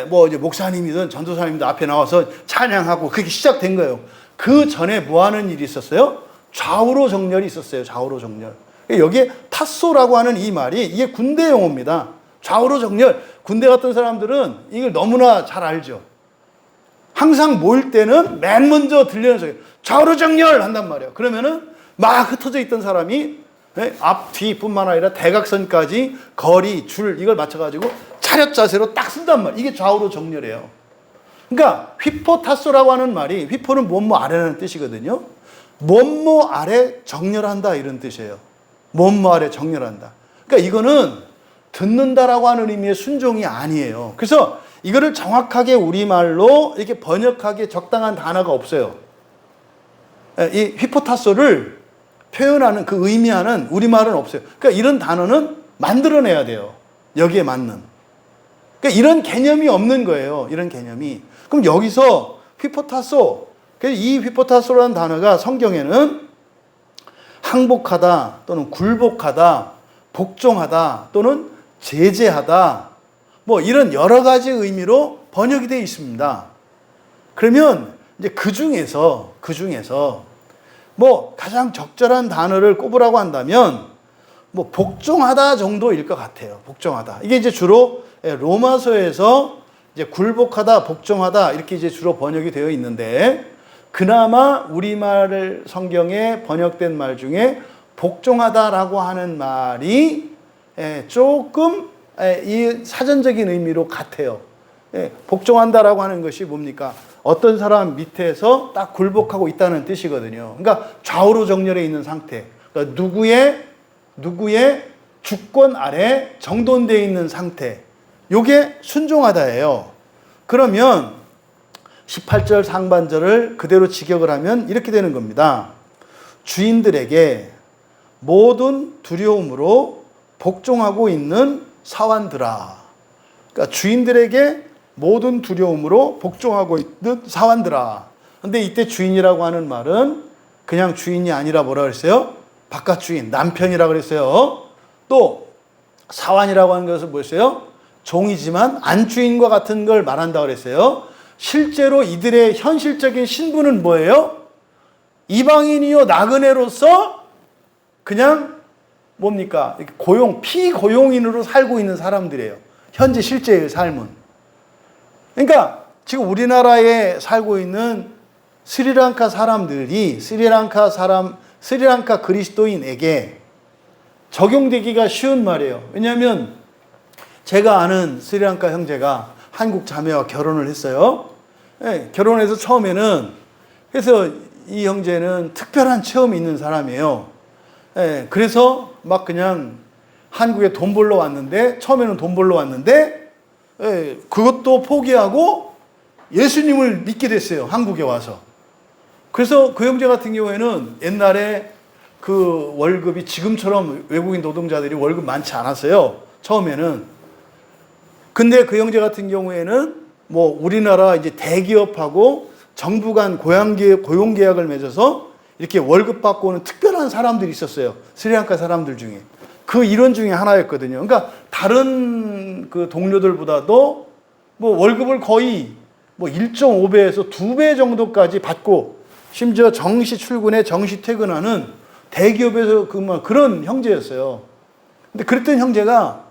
뭐 이제 목사님이든 전도사님들 앞에 나와서 찬양하고 그게 시작된 거예요. 그 전에 뭐 하는 일이 있었어요? 좌우로 정렬이 있었어요. 좌우로 정렬. 여기에 타소라고 하는 이 말이 이게 군대 용어입니다. 좌우로 정렬. 군대 갔던 사람들은 이걸 너무나 잘 알죠. 항상 모일 때는 맨 먼저 들리는 소리 좌우로 정렬 한단 말이에요. 그러면은 막 흩어져 있던 사람이 앞, 뒤뿐만 아니라 대각선까지 거리, 줄 이걸 맞춰가지고 차렷 자세로 딱 쓴단 말이에요. 이게 좌우로 정렬이에요. 그러니까 휘포타소라고 하는 말이 휘포는 뭐뭐 아래라는 뜻이거든요. 뭐뭐 아래 정렬한다 이런 뜻이에요. 뭐뭐 아래 정렬한다. 그러니까 이거는 듣는다라고 하는 의미의 순종이 아니에요. 그래서 이거를 정확하게 우리말로 이렇게 번역하기에 적당한 단어가 없어요. 이 휘포타소를 표현하는 그 의미하는 우리말은 없어요. 그러니까 이런 단어는 만들어내야 돼요. 여기에 맞는. 그러니까 이런 개념이 없는 거예요. 이런 개념이. 그럼 여기서 휘포타소, 이 휘포타소라는 단어가 성경에는 항복하다 또는 굴복하다, 복종하다 또는 제재하다 뭐 이런 여러 가지 의미로 번역이 되어 있습니다. 그러면 이제 그 중에서 뭐 가장 적절한 단어를 꼽으라고 한다면 뭐 복종하다 정도일 것 같아요. 복종하다. 이게 이제 주로 로마서에서 이제 굴복하다, 복종하다 이렇게 이제 주로 번역이 되어 있는데 그나마 우리말 성경에 번역된 말 중에 복종하다라고 하는 말이 조금 이 사전적인 의미로 같아요. 복종한다라고 하는 것이 뭡니까? 어떤 사람 밑에서 딱 굴복하고 있다는 뜻이거든요. 그러니까 좌우로 정렬해 있는 상태. 그러니까 누구의 주권 아래 정돈되어 있는 상태. 요게 순종하다예요. 그러면 18절 상반절을 그대로 직역을 하면 이렇게 되는 겁니다. 주인들에게 모든 두려움으로 복종하고 있는 사환들아. 그러니까 주인들에게 모든 두려움으로 복종하고 있는 사환들아. 근데 이때 주인이라고 하는 말은 그냥 주인이 아니라 뭐라 그랬어요? 바깥 주인, 남편이라 그랬어요. 또 사환이라고 하는 것은 뭐였어요? 종이지만 안주인과 같은 걸 말한다 그랬어요. 실제로 이들의 현실적인 신분은 뭐예요? 이방인이요 나그네로서 그냥 뭡니까? 피고용인으로 살고 있는 사람들이에요. 현재 실제의 삶은. 그러니까 지금 우리나라에 살고 있는 스리랑카 사람들이 스리랑카 그리스도인에게 적용되기가 쉬운 말이에요. 왜냐하면 제가 아는 스리랑카 형제가 한국 자매와 결혼을 했어요. 네, 결혼해서 처음에는 그래서 이 형제는 특별한 체험이 있는 사람이에요. 네, 그래서 막 그냥 한국에 돈 벌러 왔는데 처음에는 돈 벌러 왔는데 네, 그것도 포기하고 예수님을 믿게 됐어요. 한국에 와서. 그래서 그 형제 같은 경우에는 옛날에 그 월급이 지금처럼 외국인 노동자들이 월급 많지 않았어요. 처음에는. 근데 그 형제 같은 경우에는 뭐 우리나라 이제 대기업하고 정부 간 고용 계약을 맺어서 이렇게 월급 받고 오는 특별한 사람들이 있었어요. 스리랑카 사람들 중에. 그 일원 중에 하나였거든요. 그러니까 다른 그 동료들보다도 뭐 월급을 거의 뭐 1.5배에서 2배 정도까지 받고 심지어 정시 출근에 정시 퇴근하는 대기업에서 그런 형제였어요. 근데 그랬던 형제가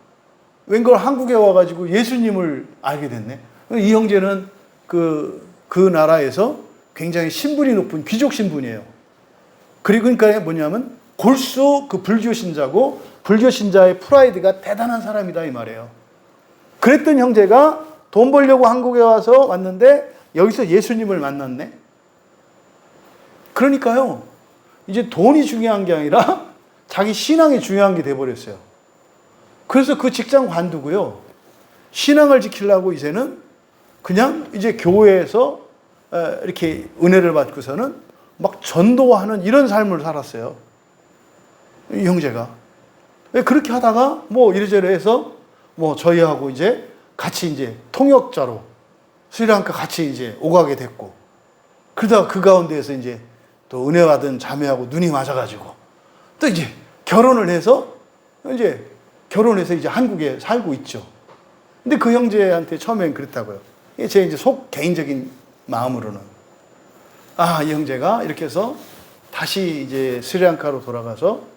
웬걸 한국에 와가지고 예수님을 알게 됐네. 이 형제는 그 나라에서 굉장히 신분이 높은 귀족 신분이에요. 그러니까 뭐냐면 골수 그 불교 신자고 불교 신자의 프라이드가 대단한 사람이다 이 말이에요. 그랬던 형제가 돈 벌려고 한국에 왔는데 여기서 예수님을 만났네. 그러니까요. 이제 돈이 중요한 게 아니라 자기 신앙이 중요한 게 돼버렸어요. 그래서 그 직장 관두고요. 신앙을 지키려고 이제는 그냥 이제 교회에서 이렇게 은혜를 받고서는 막 전도하는 이런 삶을 살았어요. 이 형제가. 그렇게 하다가 뭐 이래저래 해서 뭐 저희하고 이제 같이 이제 통역자로 스리랑카 같이 이제 오가게 됐고 그러다가 그 가운데에서 이제 또 은혜 받은 자매하고 눈이 맞아가지고 또 이제 결혼을 해서 이제 한국에 살고 있죠. 근데 그 형제한테 처음엔 그랬다고요. 제 이제 개인적인 마음으로는 이 형제가 이렇게 해서 다시 이제 스리랑카로 돌아가서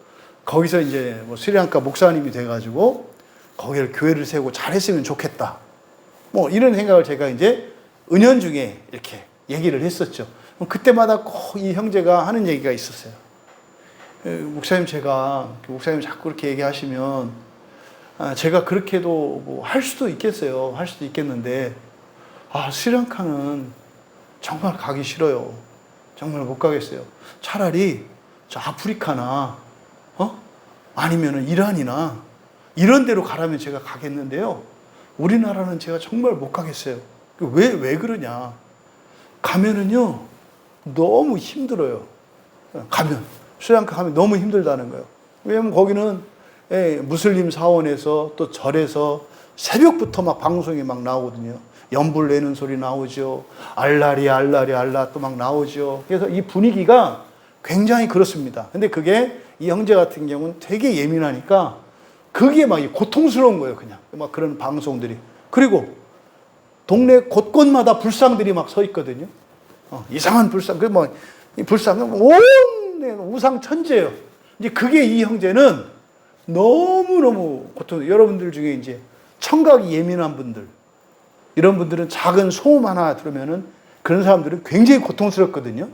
거기서 이제 뭐 스리랑카 목사님이 돼가지고 거기를 교회를 세우고 잘했으면 좋겠다. 뭐 이런 생각을 제가 이제 은연중에 이렇게 얘기를 했었죠. 그때마다 꼭 이 형제가 하는 얘기가 있었어요. 목사님 목사님 자꾸 그렇게 얘기하시면 제가 그렇게도 뭐 할 수도 있겠어요. 할 수도 있겠는데 스리랑카는 정말 가기 싫어요. 정말 못 가겠어요. 차라리 저 아프리카나 아니면은 이란이나 이런 데로 가라면 제가 가겠는데요. 우리나라는 제가 정말 못 가겠어요. 왜 그러냐? 가면은요 너무 힘들어요. 스리랑카 가면 너무 힘들다는 거예요. 왜냐면 거기는 무슬림 사원에서 또 절에서 새벽부터 막 방송이 막 나오거든요. 연불 내는 소리 나오죠. 알라 또 막 나오죠. 그래서 이 분위기가 굉장히 그렇습니다. 근데 그게 이 형제 같은 경우는 되게 예민하니까 그게 막 고통스러운 거예요. 그냥 막 그런 방송들이. 그리고 동네 곳곳마다 불상들이 막 서 있거든요. 이상한 불상. 이 불상은 온 우상 천재예요. 이제 그게 이 형제는 너무너무 여러분들 중에 이제 청각이 예민한 분들, 이런 분들은 작은 소음 하나 들으면은 그런 사람들은 굉장히 고통스럽거든요.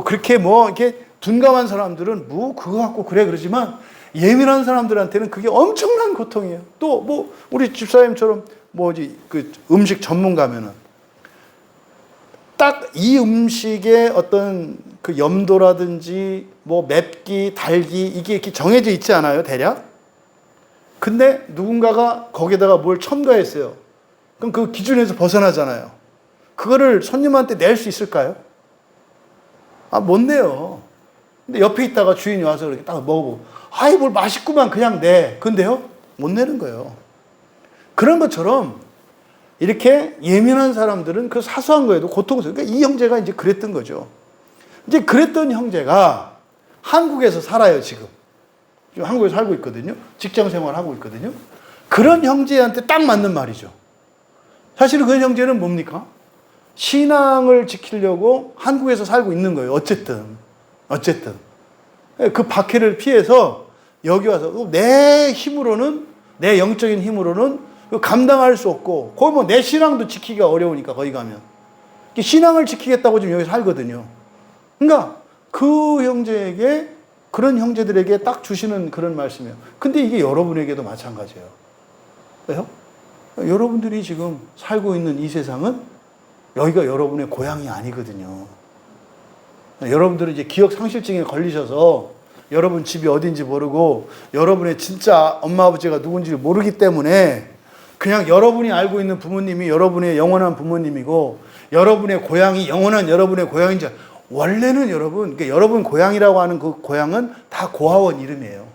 그렇게 이렇게 둔감한 사람들은 그거 갖고 그러지만 예민한 사람들한테는 그게 엄청난 고통이에요. 또 우리 집사님처럼 그 음식 전문가면은 딱 이 음식의 어떤 그 염도라든지 뭐 맵기, 달기 이게 이렇게 정해져 있지 않아요, 대략? 근데 누군가가 거기에다가 뭘 첨가했어요. 그럼 그 기준에서 벗어나잖아요. 그거를 손님한테 낼 수 있을까요? 못 내요. 근데 옆에 있다가 주인이 와서 이렇게 딱 먹어보고, 아이, 뭘 맛있구만, 그냥 내. 근데요, 못 내는 거예요. 그런 것처럼 이렇게 예민한 사람들은 그 사소한 거에도 고통스러워요. 그러니까 이 형제가 이제 그랬던 거죠. 이제 그랬던 형제가 한국에서 살아요, 지금 한국에 살고 있거든요. 직장 생활하고 있거든요. 그런 형제한테 딱 맞는 말이죠. 사실은 그 형제는 뭡니까? 신앙을 지키려고 한국에서 살고 있는 거예요. 어쨌든. 그 박해를 피해서 여기 와서 내 힘으로는, 내 영적인 힘으로는 감당할 수 없고, 거기 뭐 내 신앙도 지키기가 어려우니까 거기 가면. 신앙을 지키겠다고 지금 여기 살거든요. 그러니까 그 형제에게, 그런 형제들에게 딱 주시는 그런 말씀이에요. 근데 이게 여러분에게도 마찬가지예요. 왜요? 여러분들이 지금 살고 있는 이 세상은 여기가 여러분의 고향이 아니거든요. 여러분들은 이제 기억 상실증에 걸리셔서 여러분 집이 어딘지 모르고 여러분의 진짜 엄마 아버지가 누군지 모르기 때문에 그냥 여러분이 알고 있는 부모님이 여러분의 영원한 부모님이고 여러분의 고향이 영원한 여러분의 고향인지, 원래는 여러분, 그러니까 여러분 고향이라고 하는 그 고향은 다 고아원 이름이에요.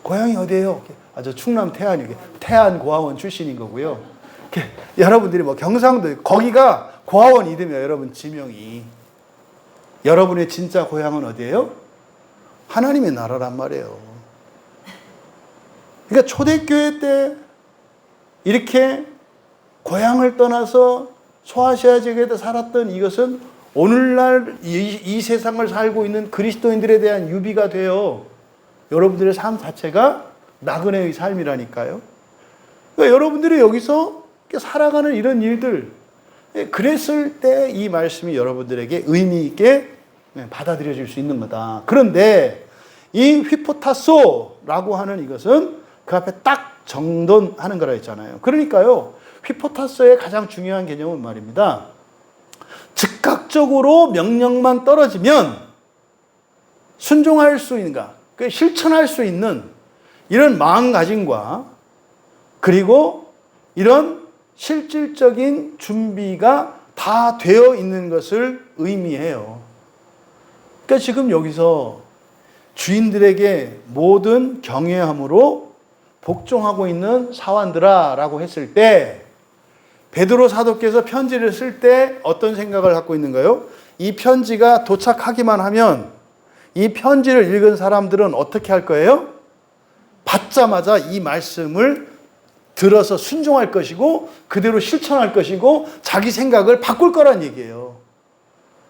고향이 어디예요? 저 충남 태안이요. 태안 고아원 출신인 거고요. 여러분들이 뭐 경상도, 거기가 고아원 이름이에요. 여러분 지명이. 여러분의 진짜 고향은 어디예요? 하나님의 나라란 말이에요. 그러니까 초대교회 때 이렇게 고향을 떠나서 소아시아 지역에서 살았던 이것은 오늘날 이 세상을 살고 있는 그리스도인들에 대한 유비가 돼요. 여러분들의 삶 자체가 나그네의 삶이라니까요. 그러니까 여러분들이 여기서 살아가는 이런 일들, 그랬을 때 이 말씀이 여러분들에게 의미 있게 받아들여질 수 있는 거다. 그런데 이 휘포타소라고 하는 이것은 그 앞에 딱 정돈하는 거라 했잖아요. 그러니까요, 휘포타소의 가장 중요한 개념은 말입니다. 즉각적으로 명령만 떨어지면 순종할 수 있는가, 실천할 수 있는 이런 마음가짐과 그리고 이런 실질적인 준비가 다 되어 있는 것을 의미해요. 그러니까 지금 여기서 주인들에게 모든 경외함으로 복종하고 있는 사환들아 라고 했을 때, 베드로 사도께서 편지를 쓸 때 어떤 생각을 갖고 있는가요? 이 편지가 도착하기만 하면 이 편지를 읽은 사람들은 어떻게 할 거예요? 받자마자 이 말씀을 들어서 순종할 것이고 그대로 실천할 것이고 자기 생각을 바꿀 거란 얘기예요.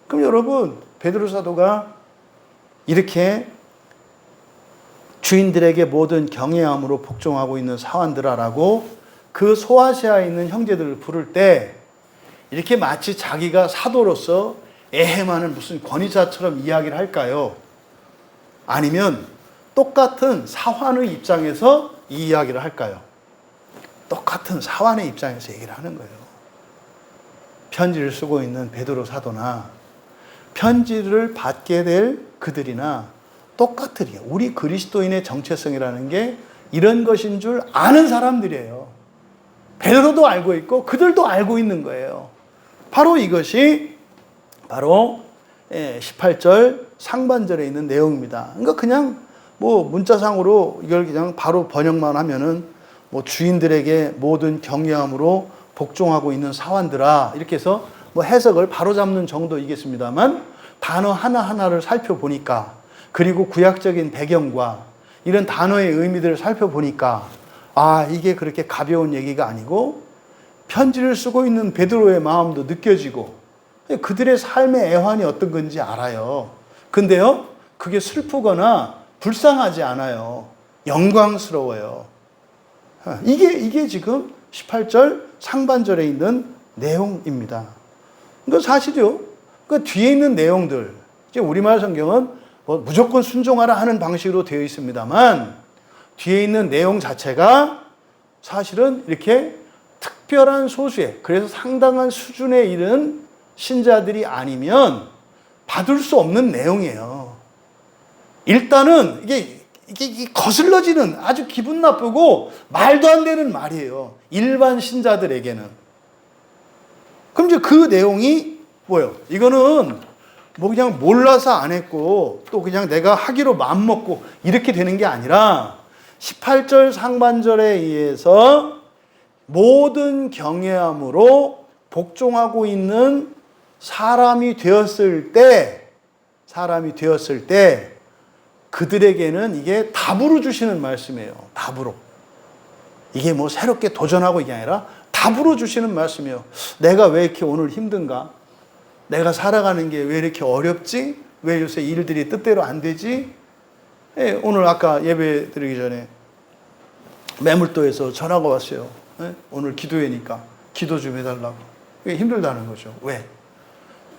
그럼 여러분, 베드로 사도가 이렇게 주인들에게 모든 경외함으로 복종하고 있는 사환들아라고 그 소아시아에 있는 형제들을 부를 때 이렇게 마치 자기가 사도로서 에헤만은 무슨 권위자처럼 이야기를 할까요? 아니면 똑같은 사환의 입장에서 이 이야기를 할까요? 똑같은 사환의 입장에서 얘기를 하는 거예요. 편지를 쓰고 있는 베드로 사도나 편지를 받게 될 그들이나 똑같으리요. 우리 그리스도인의 정체성이라는 게 이런 것인 줄 아는 사람들이에요. 베드로도 알고 있고 그들도 알고 있는 거예요. 바로 이것이 바로 18절 상반절에 있는 내용입니다. 그러니까 그냥 뭐 문자상으로 이걸 그냥 바로 번역만 하면은 뭐 주인들에게 모든 경외함으로 복종하고 있는 사환들아, 이렇게 해서 뭐 해석을 바로 잡는 정도이겠습니다만, 단어 하나하나를 살펴보니까, 그리고 구약적인 배경과 이런 단어의 의미들을 살펴보니까, 이게 그렇게 가벼운 얘기가 아니고 편지를 쓰고 있는 베드로의 마음도 느껴지고 그들의 삶의 애환이 어떤 건지 알아요. 근데요, 그게 슬프거나 불쌍하지 않아요. 영광스러워요. 이게 지금 18절 상반절에 있는 내용입니다. 그러니까 사실요, 그 뒤에 있는 내용들, 이제 우리말 성경은 뭐 무조건 순종하라 하는 방식으로 되어 있습니다만, 뒤에 있는 내용 자체가 사실은 이렇게 특별한 소수의, 그래서 상당한 수준에 이른 신자들이 아니면 받을 수 없는 내용이에요. 일단은 이게 거슬러지는 아주 기분 나쁘고 말도 안 되는 말이에요. 일반 신자들에게는. 그럼 이제 그 내용이 뭐예요? 이거는 뭐 그냥 몰라서 안 했고 또 그냥 내가 하기로 마음먹고 이렇게 되는 게 아니라 18절 상반절에 의해서 모든 경외함으로 복종하고 있는 사람이 되었을 때 그들에게는 이게 답으로 주시는 말씀이에요. 답으로. 이게 뭐 새롭게 도전하고 이게 아니라 답으로 주시는 말씀이에요. 내가 왜 이렇게 오늘 힘든가? 내가 살아가는 게 왜 이렇게 어렵지? 왜 요새 일들이 뜻대로 안 되지? 예, 오늘 아까 예배 드리기 전에 매물도에서 전화가 왔어요. 예? 오늘 기도회니까 기도 좀 해달라고. 이게 힘들다는 거죠. 왜?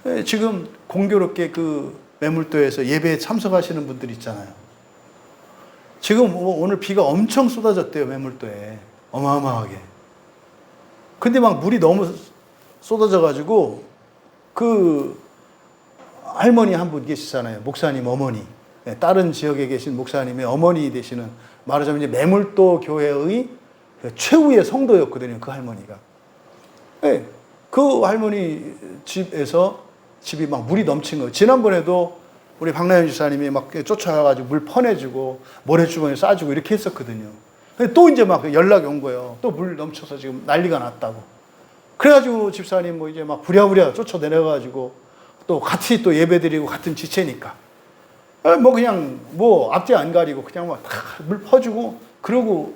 예, 지금 공교롭게 그 매물도에서 예배에 참석하시는 분들 있잖아요. 지금 오늘 비가 엄청 쏟아졌대요. 매물도에. 어마어마하게. 근데 막 물이 너무 쏟아져가지고 그 할머니 한 분 계시잖아요. 목사님 어머니. 다른 지역에 계신 목사님의 어머니 되시는, 말하자면 이제 매물도 교회의 최후의 성도였거든요. 그 할머니가. 네, 그 할머니 집이 막 물이 넘친 거예요. 지난번에도 우리 박나연 지사님이 막 쫓아가가지고 물 퍼내주고 모래주머니 싸주고 이렇게 했었거든요. 근데 또 이제 막 연락이 온 거예요. 또 물 넘쳐서 지금 난리가 났다고. 그래가지고 집사님 뭐 이제 막 부랴부랴 쫓아내려가지고 또 같이 또 예배드리고 같은 지체니까. 뭐 그냥 뭐 앞뒤 안 가리고 그냥 막 다 물 퍼주고 그러고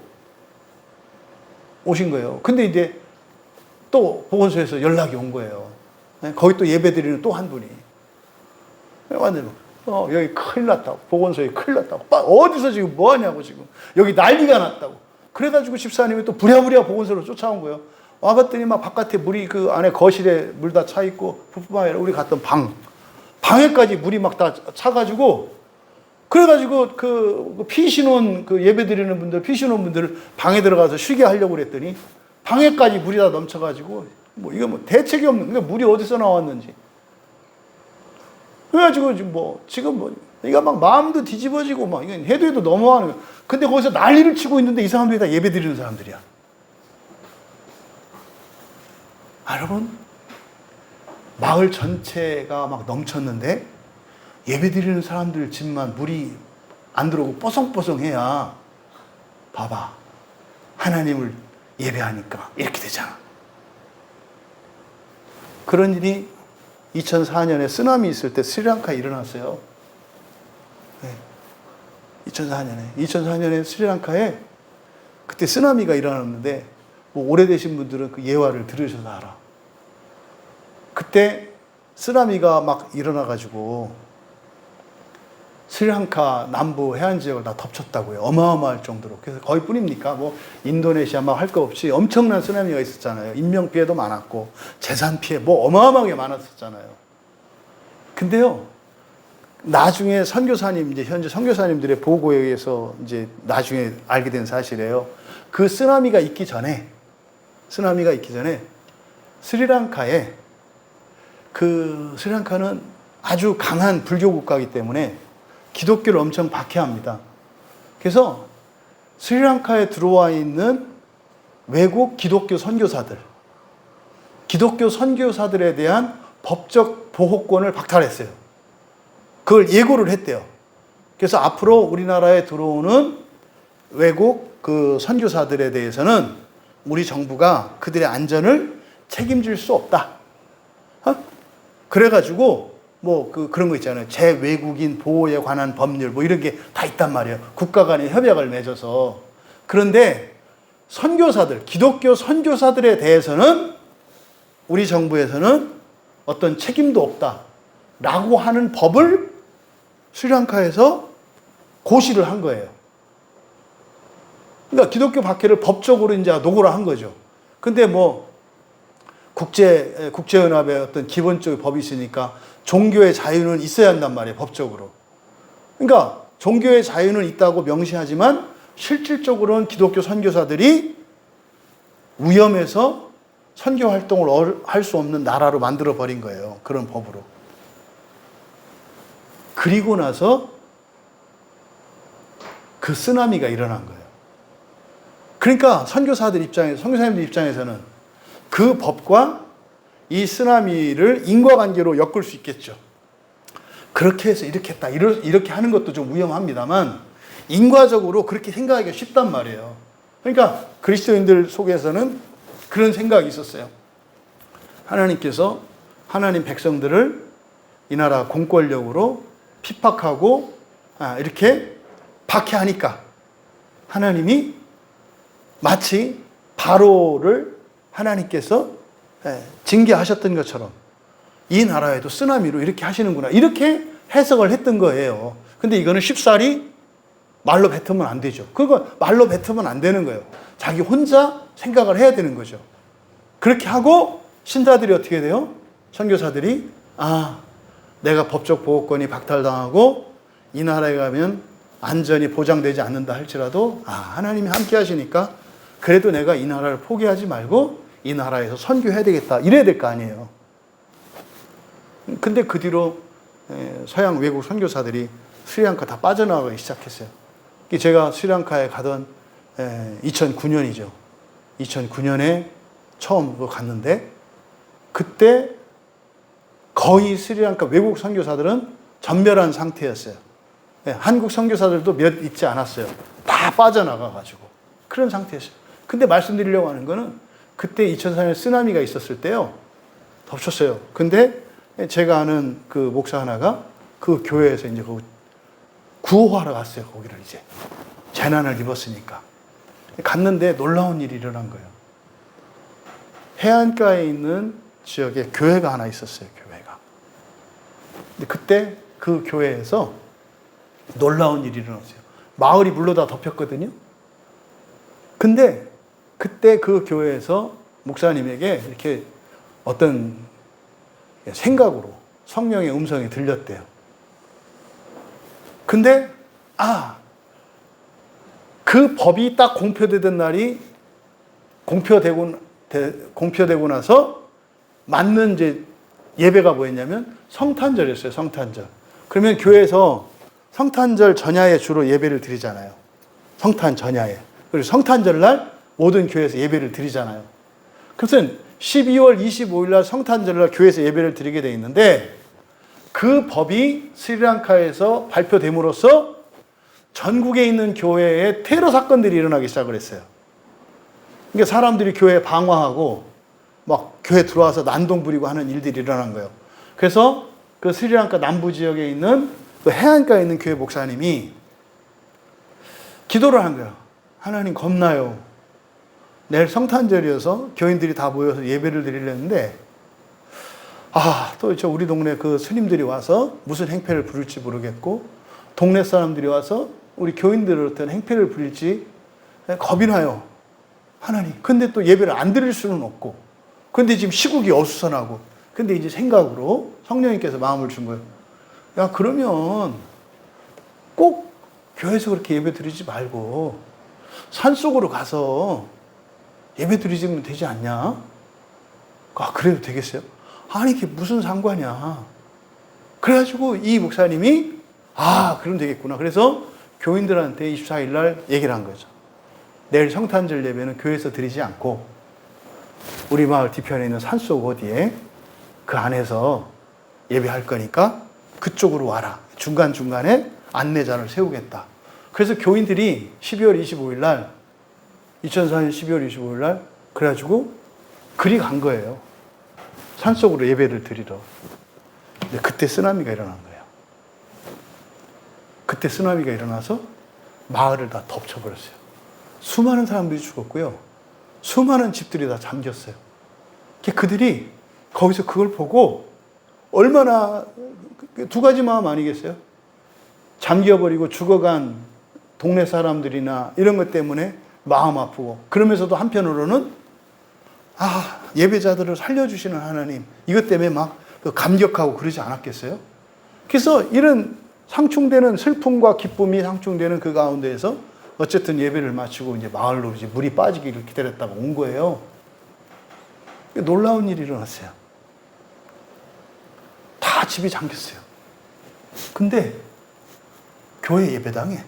오신 거예요. 근데 이제 또 보건소에서 연락이 온 거예요. 거기 또 예배드리는 또 한 분이. 완전 여기 큰일 났다고. 보건소에 큰일 났다고. 어디서 지금 뭐 하냐고 지금. 여기 난리가 났다고. 그래가지고 집사님이 또 부랴부랴 보건소로 쫓아온 거예요. 와봤더니 막 바깥에 물이 그 안에 거실에 물 다 차 있고 뿐만 아니라 우리 갔던 방에까지 물이 막 다 차가지고 그래가지고 그 피신혼 그 예배드리는 분들 피신혼 분들 방에 들어가서 쉬게 하려고 그랬더니 방에까지 물이 다 넘쳐가지고 뭐 이거 뭐 대책이 없는 그러니까 물이 어디서 나왔는지 그래가지고 지금 뭐 이거 막 마음도 뒤집어지고 막 이건 해도 너무하는 거야. 근데 거기서 난리를 치고 있는데 이 사람들이 다 예배드리는 사람들이야. 여러분, 마을 전체가 막 넘쳤는데 예배드리는 사람들 집만 물이 안 들어오고 뽀송뽀송해야 봐봐. 하나님을 예배하니까 이렇게 되잖아. 그런 일이 2004년에 쓰나미 있을 때 스리랑카에 일어났어요. 네. 2004년에 스리랑카에 그때 쓰나미가 일어났는데 뭐 오래되신 분들은 그 예화를 들으셔서 알아. 그때 쓰나미가 막 일어나가지고 스리랑카 남부 해안 지역을 다 덮쳤다고요. 어마어마할 정도로. 그래서 거의 뿐입니까? 뭐 인도네시아 막 할 거 없이 엄청난 쓰나미가 있었잖아요. 인명 피해도 많았고 재산 피해 뭐 어마어마하게 많았었잖아요. 근데요, 나중에 선교사님 이제 현재 선교사님들의 보고에 의해서 이제 나중에 알게 된 사실이에요. 그 쓰나미가 있기 전에 스리랑카는 아주 강한 불교 국가이기 때문에 기독교를 엄청 박해합니다. 그래서 스리랑카에 들어와 있는 외국 기독교 선교사들에 대한 법적 보호권을 박탈했어요. 그걸 예고를 했대요. 그래서 앞으로 우리나라에 들어오는 외국 그 선교사들에 대해서는 우리 정부가 그들의 안전을 책임질 수 없다. 그래가지고 뭐 그런 거 있잖아요. 재외국인 보호에 관한 법률 뭐 이런 게 다 있단 말이에요. 국가 간의 협약을 맺어서. 그런데 선교사들, 기독교 선교사들에 대해서는 우리 정부에서는 어떤 책임도 없다라고 하는 법을 스리랑카에서 고시를 한 거예요. 그러니까 기독교 박해를 법적으로 이제 노고를 한 거죠. 근데 뭐 국제연합의 어떤 기본적인 법이 있으니까 종교의 자유는 있어야 한단 말이에요, 법적으로. 그러니까 종교의 자유는 있다고 명시하지만 실질적으로는 기독교 선교사들이 위험해서 선교 활동을 할 수 없는 나라로 만들어 버린 거예요. 그런 법으로. 그리고 나서 그 쓰나미가 일어난 거예요. 그러니까 선교사님들 입장에서는 그 법과 이 쓰나미를 인과관계로 엮을 수 있겠죠. 그렇게 해서 이렇게 했다. 이렇게 하는 것도 좀 위험합니다만 인과적으로 그렇게 생각하기가 쉽단 말이에요. 그러니까 그리스도인들 속에서는 그런 생각이 있었어요. 하나님께서 하나님 백성들을 이 나라 공권력으로 핍박하고 이렇게 박해하니까 하나님이 마치 바로를 하나님께서 징계하셨던 것처럼 이 나라에도 쓰나미로 이렇게 하시는구나. 이렇게 해석을 했던 거예요. 근데 이거는 쉽사리 말로 뱉으면 안 되죠. 그거 말로 뱉으면 안 되는 거예요. 자기 혼자 생각을 해야 되는 거죠. 그렇게 하고 신자들이 어떻게 돼요? 선교사들이 내가 법적 보호권이 박탈당하고 이 나라에 가면 안전이 보장되지 않는다 할지라도 하나님이 함께 하시니까 그래도 내가 이 나라를 포기하지 말고 이 나라에서 선교해야 되겠다. 이래야 될 거 아니에요. 근데 그 뒤로 서양 외국 선교사들이 스리랑카 다 빠져나가기 시작했어요. 제가 스리랑카에 가던 2009년이죠. 2009년에 처음 갔는데 그때 거의 스리랑카 외국 선교사들은 전멸한 상태였어요. 한국 선교사들도 몇 있지 않았어요. 다 빠져나가가지고 그런 상태였어요. 근데 말씀드리려고 하는 거는 그때 2004년 쓰나미가 있었을 때요. 덮쳤어요. 근데 제가 아는 그 목사 하나가 그 교회에서 이제 구호하러 갔어요. 거기를 이제 재난을 입었으니까 갔는데 놀라운 일이 일어난 거예요. 해안가에 있는 지역에 교회가 하나 있었어요. 교회가. 근데 그때 그 교회에서 놀라운 일이 일어났어요. 마을이 물로 다 덮였거든요. 근데 그때 그 교회에서 목사님에게 이렇게 어떤 생각으로 성령의 음성이 들렸대요. 근데 그 법이 딱 공표되던 날이 공표되고 나서 맞는 이제 예배가 뭐였냐면 성탄절이었어요. 성탄절. 그러면 교회에서 성탄절 전야에 주로 예배를 드리잖아요. 성탄 전야에. 그리고 성탄절 날 모든 교회에서 예배를 드리잖아요. 그래서 12월 25일 날 성탄절 날 교회에서 예배를 드리게 돼 있는데 그 법이 스리랑카에서 발표됨으로써 전국에 있는 교회에 테러 사건들이 일어나기 시작을 했어요. 그러니까 사람들이 교회에 방화하고 막 교회 들어와서 난동 부리고 하는 일들이 일어난 거예요. 그래서 그 스리랑카 남부 지역에 있는 그 해안가에 있는 교회 목사님이 기도를 한 거예요. 하나님 겁나요. 내일 성탄절이어서 교인들이 다 모여서 예배를 드리려는데 또 우리 동네 그 스님들이 와서 무슨 행패를 부릴지 모르겠고 동네 사람들이 와서 우리 교인들을 어떤 행패를 부릴지 겁이 나요. 하나님. 근데 또 예배를 안 드릴 수는 없고 근데 지금 시국이 어수선하고 근데 이제 생각으로 성령님께서 마음을 준 거예요. 야, 그러면 꼭 교회에서 그렇게 예배 드리지 말고 산속으로 가서 예배 드리면 되지 않냐? 그래도 되겠어요? 아니, 이게 무슨 상관이야. 그래가지고 이 목사님이 그럼 되겠구나. 그래서 교인들한테 24일 날 얘기를 한 거죠. 내일 성탄절 예배는 교회에서 드리지 않고 우리 마을 뒤편에 있는 산속 어디에 그 안에서 예배할 거니까 그쪽으로 와라. 중간중간에 안내자를 세우겠다. 그래서 교인들이 12월 25일 날 2004년 12월 25일 날 그래가지고 그리 간 거예요. 산속으로 예배를 드리러. 근데 그때 쓰나미가 일어난 거예요. 그때 쓰나미가 일어나서 마을을 다 덮쳐버렸어요. 수많은 사람들이 죽었고요. 수많은 집들이 다 잠겼어요. 그들이 거기서 그걸 보고 얼마나 두 가지 마음 아니겠어요? 잠겨버리고 죽어간 동네 사람들이나 이런 것 때문에 마음 아프고 그러면서도 한편으로는 예배자들을 살려주시는 하나님 이것 때문에 막 감격하고 그러지 않았겠어요? 그래서 이런 상충되는 슬픔과 기쁨이 상충되는 그 가운데에서 어쨌든 예배를 마치고 이제 마을로 이제 물이 빠지기를 기다렸다가 온 거예요. 놀라운 일이 일어났어요. 다 집이 잠겼어요. 근데 교회 예배당에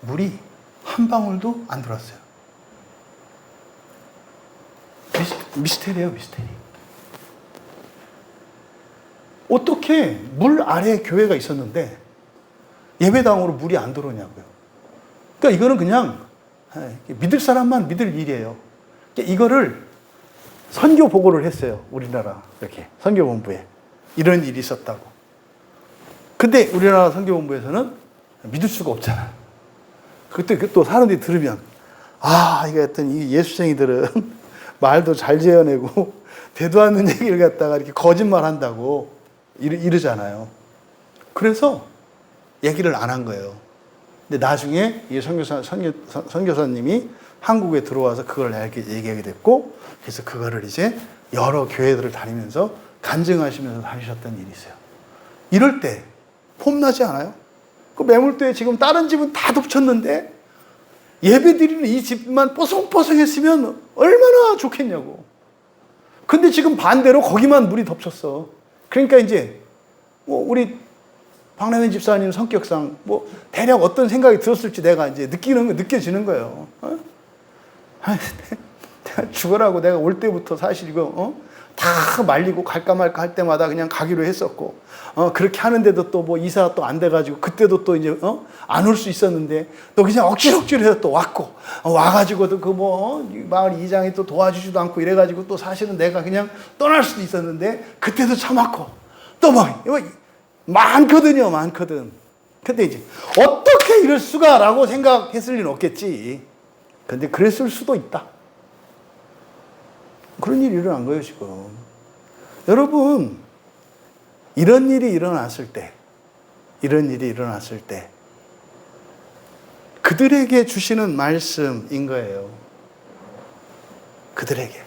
물이 한 방울도 안 들어왔어요. 미스테리예요, 미스테리. 어떻게 물 아래에 교회가 있었는데 예배당으로 물이 안 들어오냐고요. 그러니까 이거는 그냥 믿을 사람만 믿을 일이에요. 이거를 선교 보고를 했어요. 우리나라 이렇게 선교본부에 이런 일이 있었다고. 근데 우리나라 선교본부에서는 믿을 수가 없잖아. 그때 또 사람들이 들으면 이거 했더니 이 예수쟁이들은 말도 잘 지어내고 되도 않는 얘기를 갖다가 이렇게 거짓말한다고 이러잖아요. 그래서 얘기를 안 한 거예요. 근데 나중에 이 선교사님이 한국에 들어와서 그걸 얘기하게 됐고, 그래서 그거를 이제 여러 교회들을 다니면서 간증하시면서 다니셨던 일이 있어요. 이럴 때 폼나지 않아요? 그 매물도에 지금 다른 집은 다 덮쳤는데 예배 드리는 이 집만 뽀송뽀송했으면 얼마나 좋겠냐고. 근데 지금 반대로 거기만 물이 덮쳤어. 그러니까 이제 우리 박래민 집사님 성격상 대략 어떤 생각이 들었을지 내가 이제 느껴지는 거예요. 내가 죽으라고 내가 올 때부터 사실 이거 다 말리고 갈까 말까 할 때마다 그냥 가기로 했었고, 그렇게 하는데도 또 이사 또 안 돼가지고 그때도 또 이제 안 올 수 있었는데 또 그냥 억지로 해서 또 왔고, 와가지고도 마을 이장이 또 도와주지도 않고 이래가지고 또 사실은 내가 그냥 떠날 수도 있었는데 그때도 참았고 또 많거든요, 많거든. 근데 이제 어떻게 이럴 수가 라고 생각했을 리는 없겠지. 근데 그랬을 수도 있다. 그런 일이 일어난 거예요, 지금. 여러분, 이런 일이 일어났을 때, 그들에게 주시는 말씀인 거예요. 그들에게.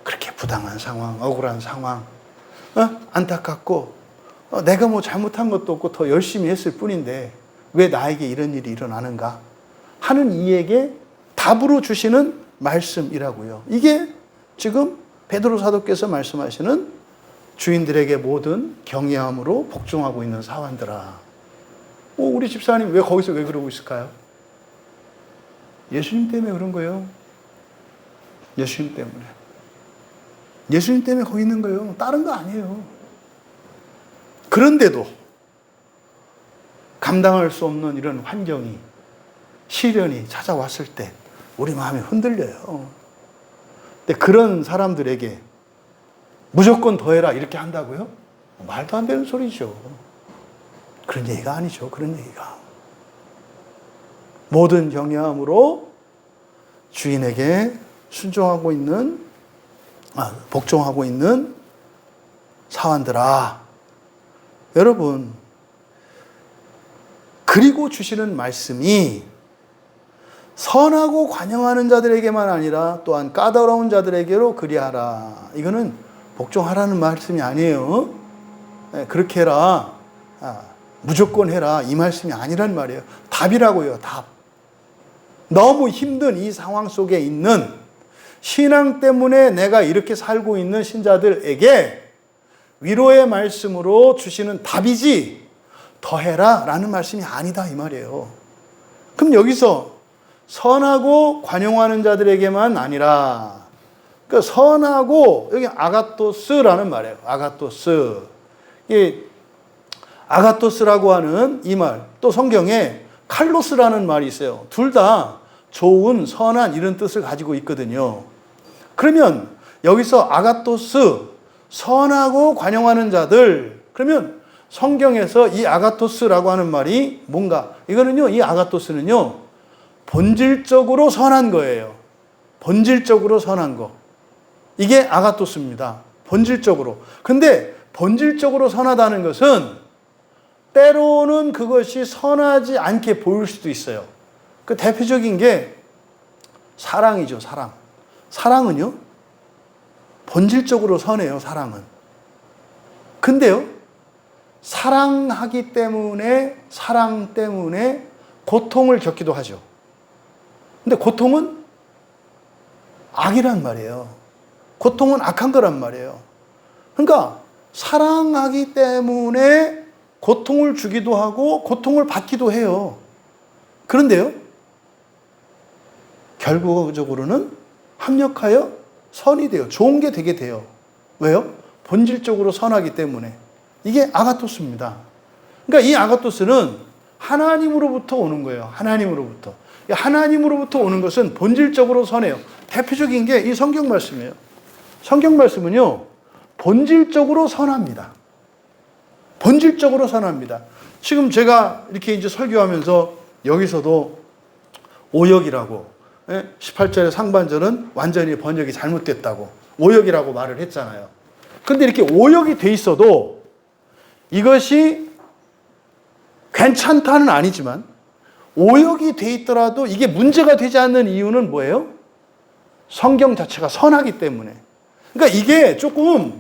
그렇게 부당한 상황, 억울한 상황, 안타깝고, 내가 잘못한 것도 없고 더 열심히 했을 뿐인데 왜 나에게 이런 일이 일어나는가 하는 이에게 답으로 주시는 말씀이라고요. 이게 지금 베드로 사도께서 말씀하시는 주인들에게 모든 경외함으로 복종하고 있는 사환들아. 우리 집사님 거기서 왜 그러고 있을까요? 예수님 때문에 그런 거예요. 예수님 때문에 거기 있는 거예요. 다른 거 아니에요. 그런데도 감당할 수 없는 이런 환경이, 시련이 찾아왔을 때 우리 마음이 흔들려요. 근데 그런 사람들에게 무조건 더해라 이렇게 한다고요? 말도 안 되는 소리죠. 그런 얘기가 아니죠. 그런 얘기가. 모든 경외함으로 주인에게 순종하고 있는, 복종하고 있는 사환들아. 여러분, 그리고 주시는 말씀이 선하고 관용하는 자들에게만 아니라 또한 까다로운 자들에게로 그리하라. 이거는 복종하라는 말씀이 아니에요. 그렇게 해라, 무조건 해라, 이 말씀이 아니란 말이에요. 답이라고요. 답. 너무 힘든 이 상황 속에 있는, 신앙 때문에 내가 이렇게 살고 있는 신자들에게 위로의 말씀으로 주시는 답이지 더해라 라는 말씀이 아니다 이 말이에요. 그럼 여기서 선하고 관용하는 자들에게만 아니라, 그러니까 선하고, 여기 아가토스라는 말이에요. 아가토스. 이 아가토스라고 하는 이 말, 또 성경에 칼로스라는 말이 있어요. 둘 다 좋은, 선한 이런 뜻을 가지고 있거든요. 그러면 여기서 아가토스, 선하고 관용하는 자들, 그러면 성경에서 이 아가토스라고 하는 말이 뭔가, 이거는요, 이 아가토스는요, 본질적으로 선한 거예요. 본질적으로 선한 거. 이게 아가토스입니다. 본질적으로. 근데 본질적으로 선하다는 것은 때로는 그것이 선하지 않게 보일 수도 있어요. 그 대표적인 게 사랑이죠, 사랑. 사랑은요, 본질적으로 선해요, 사랑은. 근데요, 사랑하기 때문에, 사랑 때문에 고통을 겪기도 하죠. 근데 고통은 악이란 말이에요. 고통은 악한 거란 말이에요. 그러니까 사랑하기 때문에 고통을 주기도 하고 고통을 받기도 해요. 그런데요, 결국적으로는 합력하여 선이 돼요. 좋은 게 되게 돼요. 왜요? 본질적으로 선하기 때문에. 이게 아가토스입니다. 그러니까 이 아가토스는 하나님으로부터 오는 거예요. 하나님으로부터. 하나님으로부터 오는 것은 본질적으로 선해요. 대표적인 게 이 성경 말씀이에요. 성경 말씀은요, 본질적으로 선합니다. 본질적으로 선합니다. 지금 제가 이렇게 이제 설교하면서 여기서도 오역이라고, 18절의 상반절은 완전히 번역이 잘못됐다고 오역이라고 말을 했잖아요. 근데 이렇게 오역이 돼 있어도 이것이 괜찮다는 아니지만 오역이 돼 있더라도 이게 문제가 되지 않는 이유는 뭐예요? 성경 자체가 선하기 때문에. 그러니까 이게 조금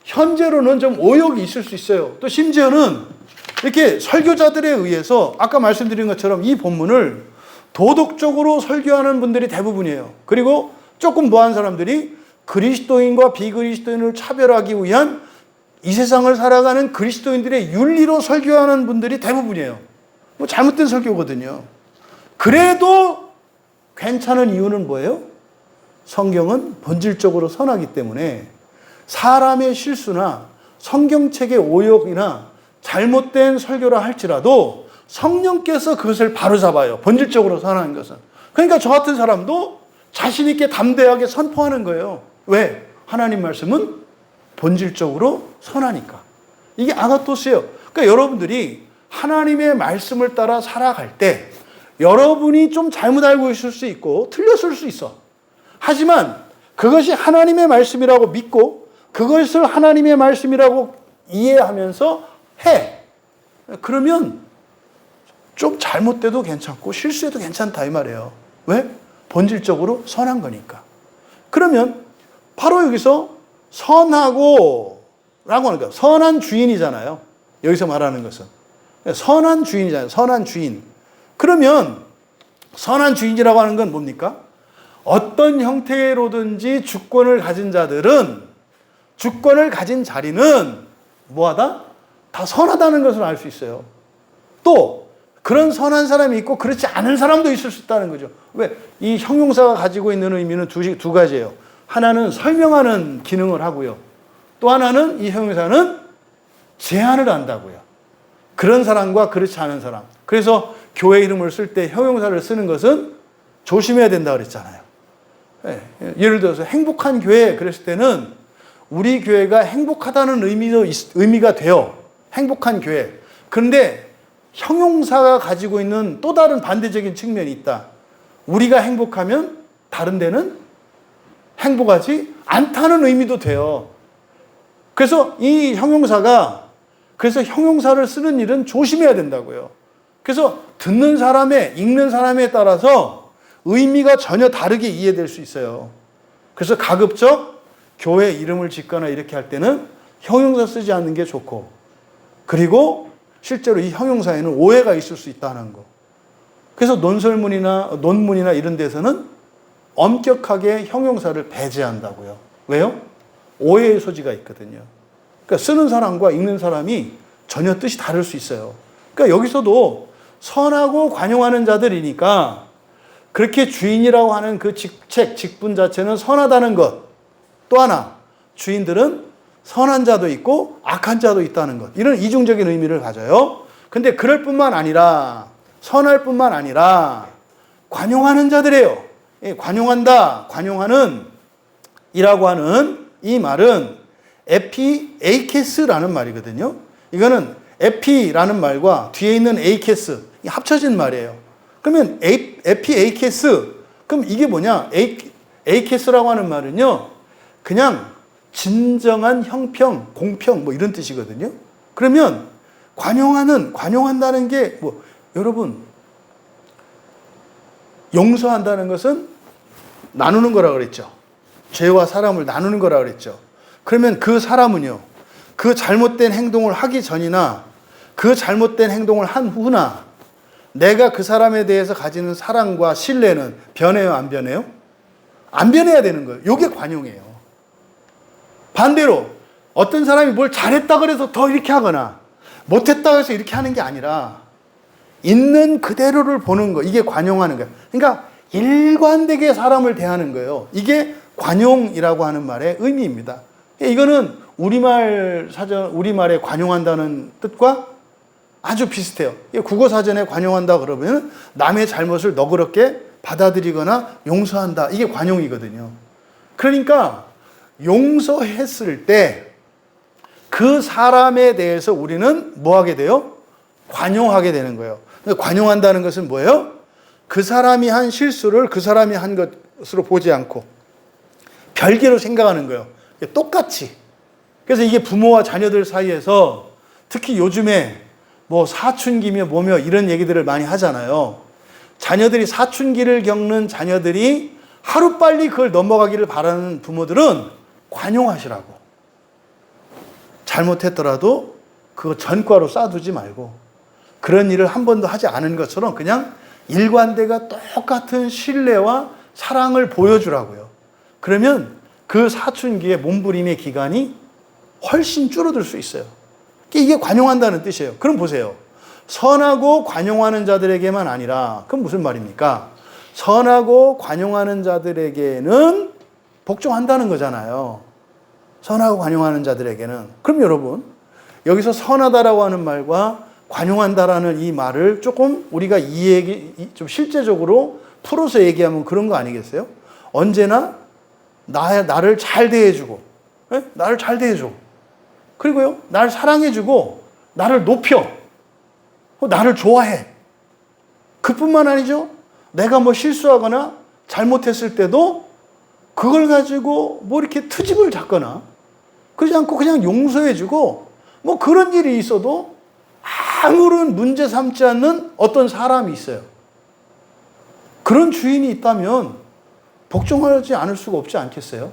현재로는 좀 오역이 있을 수 있어요. 또 심지어는 이렇게 설교자들에 의해서 아까 말씀드린 것처럼 이 본문을 도덕적으로 설교하는 분들이 대부분이에요. 그리고 조금 뭐한 사람들이 그리스도인과 비그리스도인을 차별하기 위한 이 세상을 살아가는 그리스도인들의 윤리로 설교하는 분들이 대부분이에요. 뭐 잘못된 설교거든요. 그래도 괜찮은 이유는 뭐예요? 성경은 본질적으로 선하기 때문에 사람의 실수나 성경책의 오역이나 잘못된 설교라 할지라도 성령께서 그것을 바로잡아요. 본질적으로 선한 것은. 그러니까 저 같은 사람도 자신 있게 담대하게 선포하는 거예요. 왜? 하나님 말씀은 본질적으로 선하니까. 이게 아가토스예요. 그러니까 여러분들이 하나님의 말씀을 따라 살아갈 때 여러분이 좀 잘못 알고 있을 수 있고 틀렸을 수 있어. 하지만 그것이 하나님의 말씀이라고 믿고 그것을 하나님의 말씀이라고 이해하면서 해. 그러면 좀 잘못돼도 괜찮고 실수해도 괜찮다 이 말이에요. 왜? 본질적으로 선한 거니까. 그러면 바로 여기서 선하고 라고 하는 거예요. 선한 주인이잖아요. 여기서 말하는 것은. 선한 주인이잖아요. 선한 주인. 그러면 선한 주인이라고 하는 건 뭡니까? 어떤 형태로든지 주권을 가진 자들은 주권을 가진 자리는 뭐하다? 다 선하다는 것을 알 수 있어요. 또 그런 선한 사람이 있고 그렇지 않은 사람도 있을 수 있다는 거죠. 왜? 이 형용사가 가지고 있는 의미는 두 가지예요. 하나는 설명하는 기능을 하고요. 또 하나는 이 형용사는 제한을 한다고요. 그런 사람과 그렇지 않은 사람. 그래서 교회 이름을 쓸 때 형용사를 쓰는 것은 조심해야 된다고 그랬잖아요. 예를 들어서 행복한 교회 그랬을 때는 우리 교회가 행복하다는 의미가 돼요. 행복한 교회. 그런데 형용사가 가지고 있는 또 다른 반대적인 측면이 있다. 우리가 행복하면 다른 데는 행복하지 않다는 의미도 돼요. 그래서 이 그래서 형용사를 쓰는 일은 조심해야 된다고요. 그래서 듣는 사람의, 읽는 사람에 따라서 의미가 전혀 다르게 이해될 수 있어요. 그래서 가급적 교회 이름을 짓거나 이렇게 할 때는 형용사 쓰지 않는 게 좋고, 그리고 실제로 이 형용사에는 오해가 있을 수 있다는 거. 그래서 논문이나 이런 데서는 엄격하게 형용사를 배제한다고요. 왜요? 오해의 소지가 있거든요. 그러니까 쓰는 사람과 읽는 사람이 전혀 뜻이 다를 수 있어요. 그러니까 여기서도 선하고 관용하는 자들이니까 그렇게 주인이라고 하는 그 직분 자체는 선하다는 것. 또 하나, 주인들은 선한 자도 있고 악한 자도 있다는 것. 이런 이중적인 의미를 가져요. 근데 그럴 뿐만 아니라, 선할 뿐만 아니라 관용하는 자들이에요. 관용한다, 관용하는 이라고 하는 이 말은 에피에이케스라는 말이거든요. 이거는 에피라는 말과 뒤에 있는 에이케스 합쳐진 말이에요. 그러면 에피에이케스, 그럼 이게 뭐냐? 에이케스라고 하는 말은요, 그냥 진정한 형평, 공평 뭐 이런 뜻이거든요. 그러면 관용한다는 게 여러분, 용서한다는 것은 나누는 거라고 그랬죠. 죄와 사람을 나누는 거라고 그랬죠. 그러면 그 사람은요, 그 잘못된 행동을 하기 전이나 그 잘못된 행동을 한 후나 내가 그 사람에 대해서 가지는 사랑과 신뢰는 변해요, 안 변해요? 안 변해야 되는 거예요. 이게 관용이에요. 반대로 어떤 사람이 뭘 잘했다 그래서 더 이렇게 하거나 못했다 해서 이렇게 하는 게 아니라 있는 그대로를 보는 거, 이게 관용하는 거예요. 그러니까 일관되게 사람을 대하는 거예요. 이게 관용이라고 하는 말의 의미입니다. 이거는 우리말에 관용한다는 뜻과 아주 비슷해요. 국어 사전에 관용한다 그러면 남의 잘못을 너그럽게 받아들이거나 용서한다. 이게 관용이거든요. 그러니까 용서했을 때 그 사람에 대해서 우리는 뭐 하게 돼요? 관용하게 되는 거예요. 관용한다는 것은 뭐예요? 그 사람이 한 실수를 그 사람이 한 것으로 보지 않고 별개로 생각하는 거예요. 똑같이. 그래서 이게 부모와 자녀들 사이에서 특히 요즘에 뭐 사춘기며 뭐며 이런 얘기들을 많이 하잖아요. 자녀들이 사춘기를 겪는 자녀들이 하루빨리 그걸 넘어가기를 바라는 부모들은 관용하시라고. 잘못했더라도 그거 전과로 쏴두지 말고 그런 일을 한 번도 하지 않은 것처럼 그냥 일관되가 똑같은 신뢰와 사랑을 보여주라고요. 그러면 그 사춘기의 몸부림의 기간이 훨씬 줄어들 수 있어요. 이게 관용한다는 뜻이에요. 그럼 보세요. 선하고 관용하는 자들에게만 아니라, 그럼 무슨 말입니까? 선하고 관용하는 자들에게는 복종한다는 거잖아요. 선하고 관용하는 자들에게는. 그럼 여러분, 여기서 선하다라고 하는 말과 관용한다라는 이 말을 조금 우리가 좀 실제적으로 풀어서 얘기하면 그런 거 아니겠어요? 언제나 나를 잘 대해주고, 나를 잘 대해줘. 그리고요, 나를 사랑해주고, 나를 높여. 나를 좋아해. 그뿐만 아니죠. 내가 뭐 실수하거나 잘못했을 때도 그걸 가지고 뭐 이렇게 트집을 잡거나 그러지 않고 그냥 용서해주고 뭐 그런 일이 있어도 아무런 문제 삼지 않는 어떤 사람이 있어요. 그런 주인이 있다면 복종하지 않을 수가 없지 않겠어요?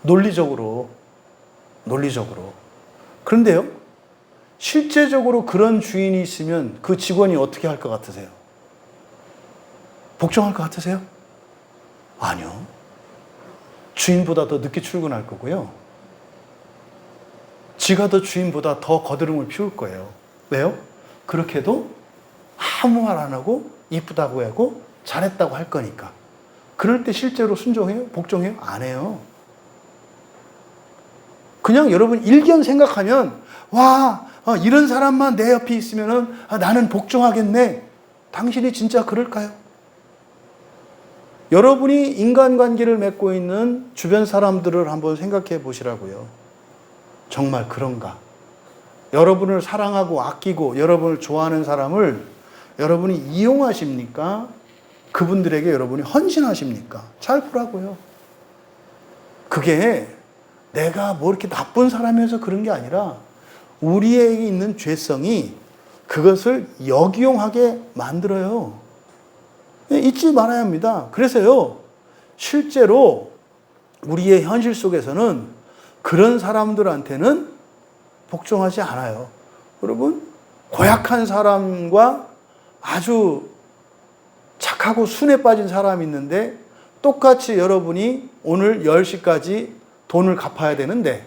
논리적으로. 그런데요, 실제적으로 그런 주인이 있으면 그 직원이 어떻게 할 것 같으세요? 복종할 것 같으세요? 아니요. 주인보다 더 늦게 출근할 거고요. 지가 더 주인보다 더 거드름을 피울 거예요. 왜요? 그렇게 해도 아무 말 안 하고 이쁘다고 하고 잘했다고 할 거니까. 그럴 때 실제로 순종해요? 복종해요? 안 해요. 그냥 여러분 일견 생각하면 와, 이런 사람만 내 옆에 있으면 나는 복종하겠네. 당신이 진짜 그럴까요? 여러분이 인간관계를 맺고 있는 주변 사람들을 한번 생각해 보시라고요. 정말 그런가? 여러분을 사랑하고 아끼고 여러분을 좋아하는 사람을 여러분이 이용하십니까? 그분들에게 여러분이 헌신하십니까? 잘 보라고요. 그게 내가 뭐 이렇게 나쁜 사람이어서 그런 게 아니라 우리에게 있는 죄성이 그것을 역이용하게 만들어요. 잊지 말아야 합니다. 그래서요, 실제로 우리의 현실 속에서는 그런 사람들한테는 복종하지 않아요. 여러분, 고약한 사람과 아주 착하고 순에 빠진 사람이 있는데 똑같이 여러분이 오늘 10시까지 돈을 갚아야 되는데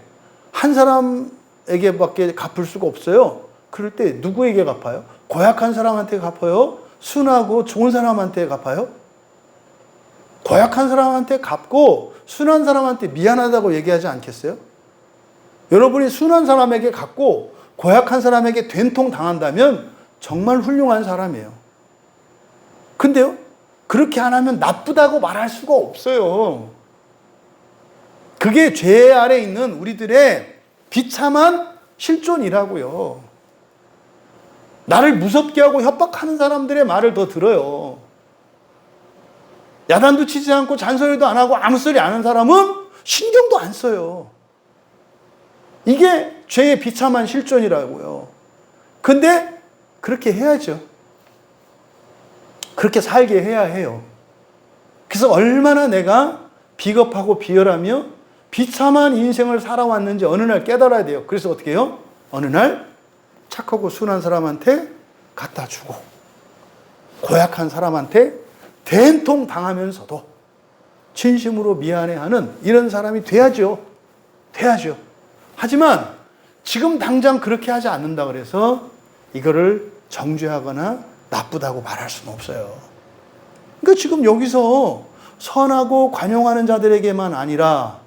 한 사람에게밖에 갚을 수가 없어요. 그럴 때 누구에게 갚아요? 고약한 사람한테 갚아요? 순하고 좋은 사람한테 갚아요? 고약한 사람한테 갚고 순한 사람한테 미안하다고 얘기하지 않겠어요? 여러분이 순한 사람에게 갚고 고약한 사람에게 된통 당한다면 정말 훌륭한 사람이에요. 근데요, 그렇게 안 하면 나쁘다고 말할 수가 없어요. 그게 죄 아래 있는 우리들의 비참한 실존이라고요. 나를 무섭게 하고 협박하는 사람들의 말을 더 들어요. 야단도 치지 않고 잔소리도 안 하고 아무 소리 안 하는 사람은 신경도 안 써요. 이게 죄의 비참한 실존이라고요. 근데 그렇게 해야죠. 그렇게 살게 해야 해요. 그래서 얼마나 내가 비겁하고 비열하며 비참한 인생을 살아왔는지 어느 날 깨달아야 돼요. 그래서 어떻게 해요? 어느 날 착하고 순한 사람한테 갖다 주고 고약한 사람한테 된통 당하면서도 진심으로 미안해하는 이런 사람이 돼야죠. 돼야죠. 하지만 지금 당장 그렇게 하지 않는다 그래서 이거를 정죄하거나 나쁘다고 말할 수는 없어요. 그러니까 지금 여기서 선하고 관용하는 자들에게만 아니라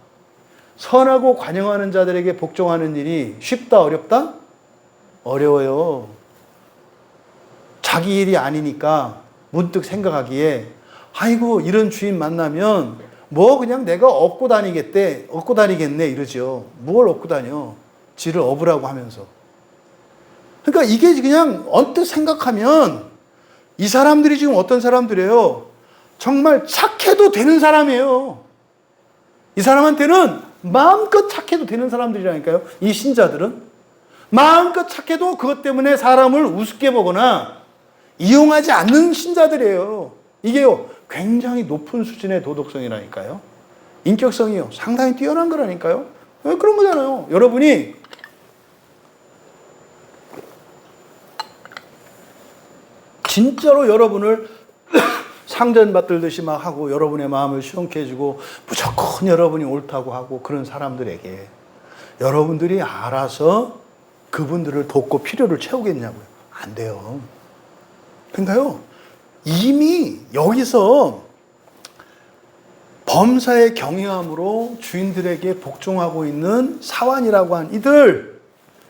선하고 관용하는 자들에게 복종하는 일이 쉽다, 어렵다? 어려워요. 자기 일이 아니니까 문득 생각하기에 아이고 이런 주인 만나면 뭐 그냥 내가 업고 다니겠네 이러죠. 뭘 업고 다녀? 지를 업으라고 하면서. 그러니까 이게 그냥 언뜻 생각하면 이 사람들이 지금 어떤 사람들이에요? 정말 착해도 되는 사람이에요. 이 사람한테는 마음껏 착해도 되는 사람들이라니까요. 이 신자들은 마음껏 착해도 그것 때문에 사람을 우습게 보거나 이용하지 않는 신자들이에요. 이게요 굉장히 높은 수준의 도덕성이라니까요. 인격성이요 상당히 뛰어난 거라니까요. 그런 거잖아요. 여러분이 진짜로 여러분을 상전받들듯이 막 하고 여러분의 마음을 시원케 해주고 무조건 여러분이 옳다고 하고 그런 사람들에게 여러분들이 알아서 그분들을 돕고 필요를 채우겠냐고요. 안 돼요. 그러니까요 이미 여기서 범사의 경외함으로 주인들에게 복종하고 있는 사환이라고 한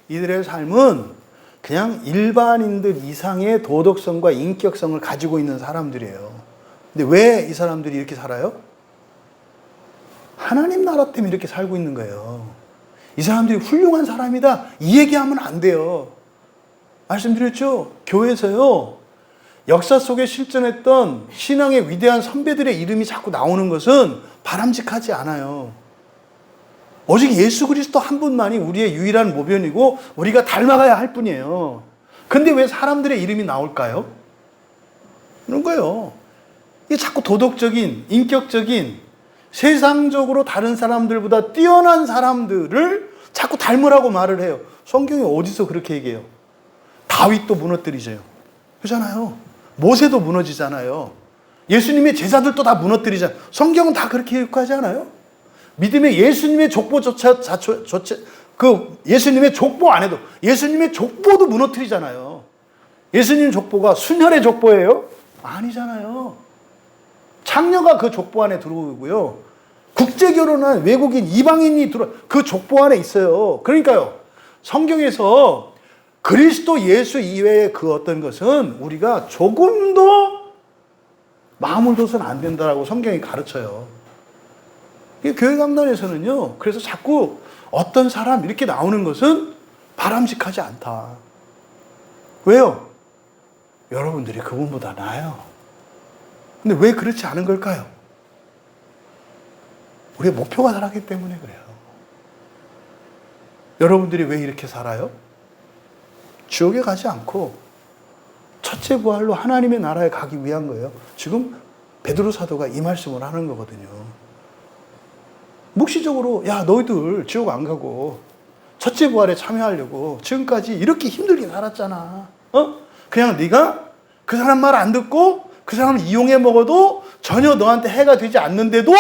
이들의 삶은 그냥 일반인들 이상의 도덕성과 인격성을 가지고 있는 사람들이에요. 근데 왜 이 사람들이 이렇게 살아요? 하나님 나라 때문에 이렇게 살고 있는 거예요. 이 사람들이 훌륭한 사람이다 이 얘기하면 안 돼요. 말씀드렸죠? 교회에서요 역사 속에 실존했던 신앙의 위대한 선배들의 이름이 자꾸 나오는 것은 바람직하지 않아요. 오직 예수 그리스도 한 분만이 우리의 유일한 모변이고 우리가 닮아가야 할 뿐이에요. 근데 왜 사람들의 이름이 나올까요? 그런 거예요. 이게 자꾸 도덕적인, 인격적인, 세상적으로 다른 사람들보다 뛰어난 사람들을 자꾸 닮으라고 말을 해요. 성경이 어디서 그렇게 얘기해요? 다윗도 무너뜨리죠. 그렇잖아요. 모세도 무너지잖아요. 예수님의 제자들도 다 무너뜨리잖아요. 성경은 다 그렇게 기록하지 않아요? 믿음의 예수님의 족보조차 예수님의 족보 안 해도 예수님의 족보도 무너뜨리잖아요. 예수님 족보가 순혈의 족보예요? 아니잖아요. 창녀가 그 족보 안에 들어오고요. 국제 결혼한 외국인 이방인이 그 족보 안에 있어요. 그러니까요. 성경에서 그리스도 예수 이외의 그 어떤 것은 우리가 조금도 마음을 둬서는 안 된다라고 성경이 가르쳐요. 교회 강단에서는요, 그래서 자꾸 어떤 사람 이렇게 나오는 것은 바람직하지 않다. 왜요? 여러분들이 그분보다 나아요. 근데 왜 그렇지 않은 걸까요? 우리의 목표가 다르기 때문에 그래요. 여러분들이 왜 이렇게 살아요? 지옥에 가지 않고 첫째 부활로 하나님의 나라에 가기 위한 거예요. 지금 베드로 사도가 이 말씀을 하는 거거든요. 묵시적으로 야 너희들 지옥 안 가고 첫째 부활에 참여하려고 지금까지 이렇게 힘들게 살았잖아. 그냥 네가 그 사람 말 안 듣고 그 사람을 이용해 먹어도 전혀 너한테 해가 되지 않는데도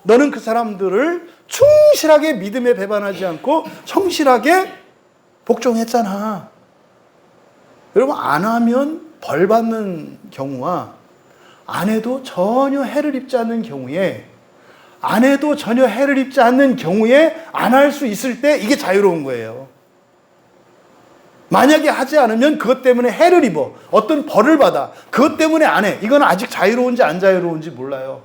너는 그 사람들을 충실하게 믿음에 배반하지 않고 성실하게 복종했잖아. 여러분 안 하면 벌 받는 경우와 안 해도 전혀 해를 입지 않는 경우에 안 해도 전혀 해를 입지 않는 경우에 안 할 수 있을 때 이게 자유로운 거예요. 만약에 하지 않으면 그것 때문에 해를 입어. 어떤 벌을 받아. 그것 때문에 안 해. 이건 아직 자유로운지 안 자유로운지 몰라요.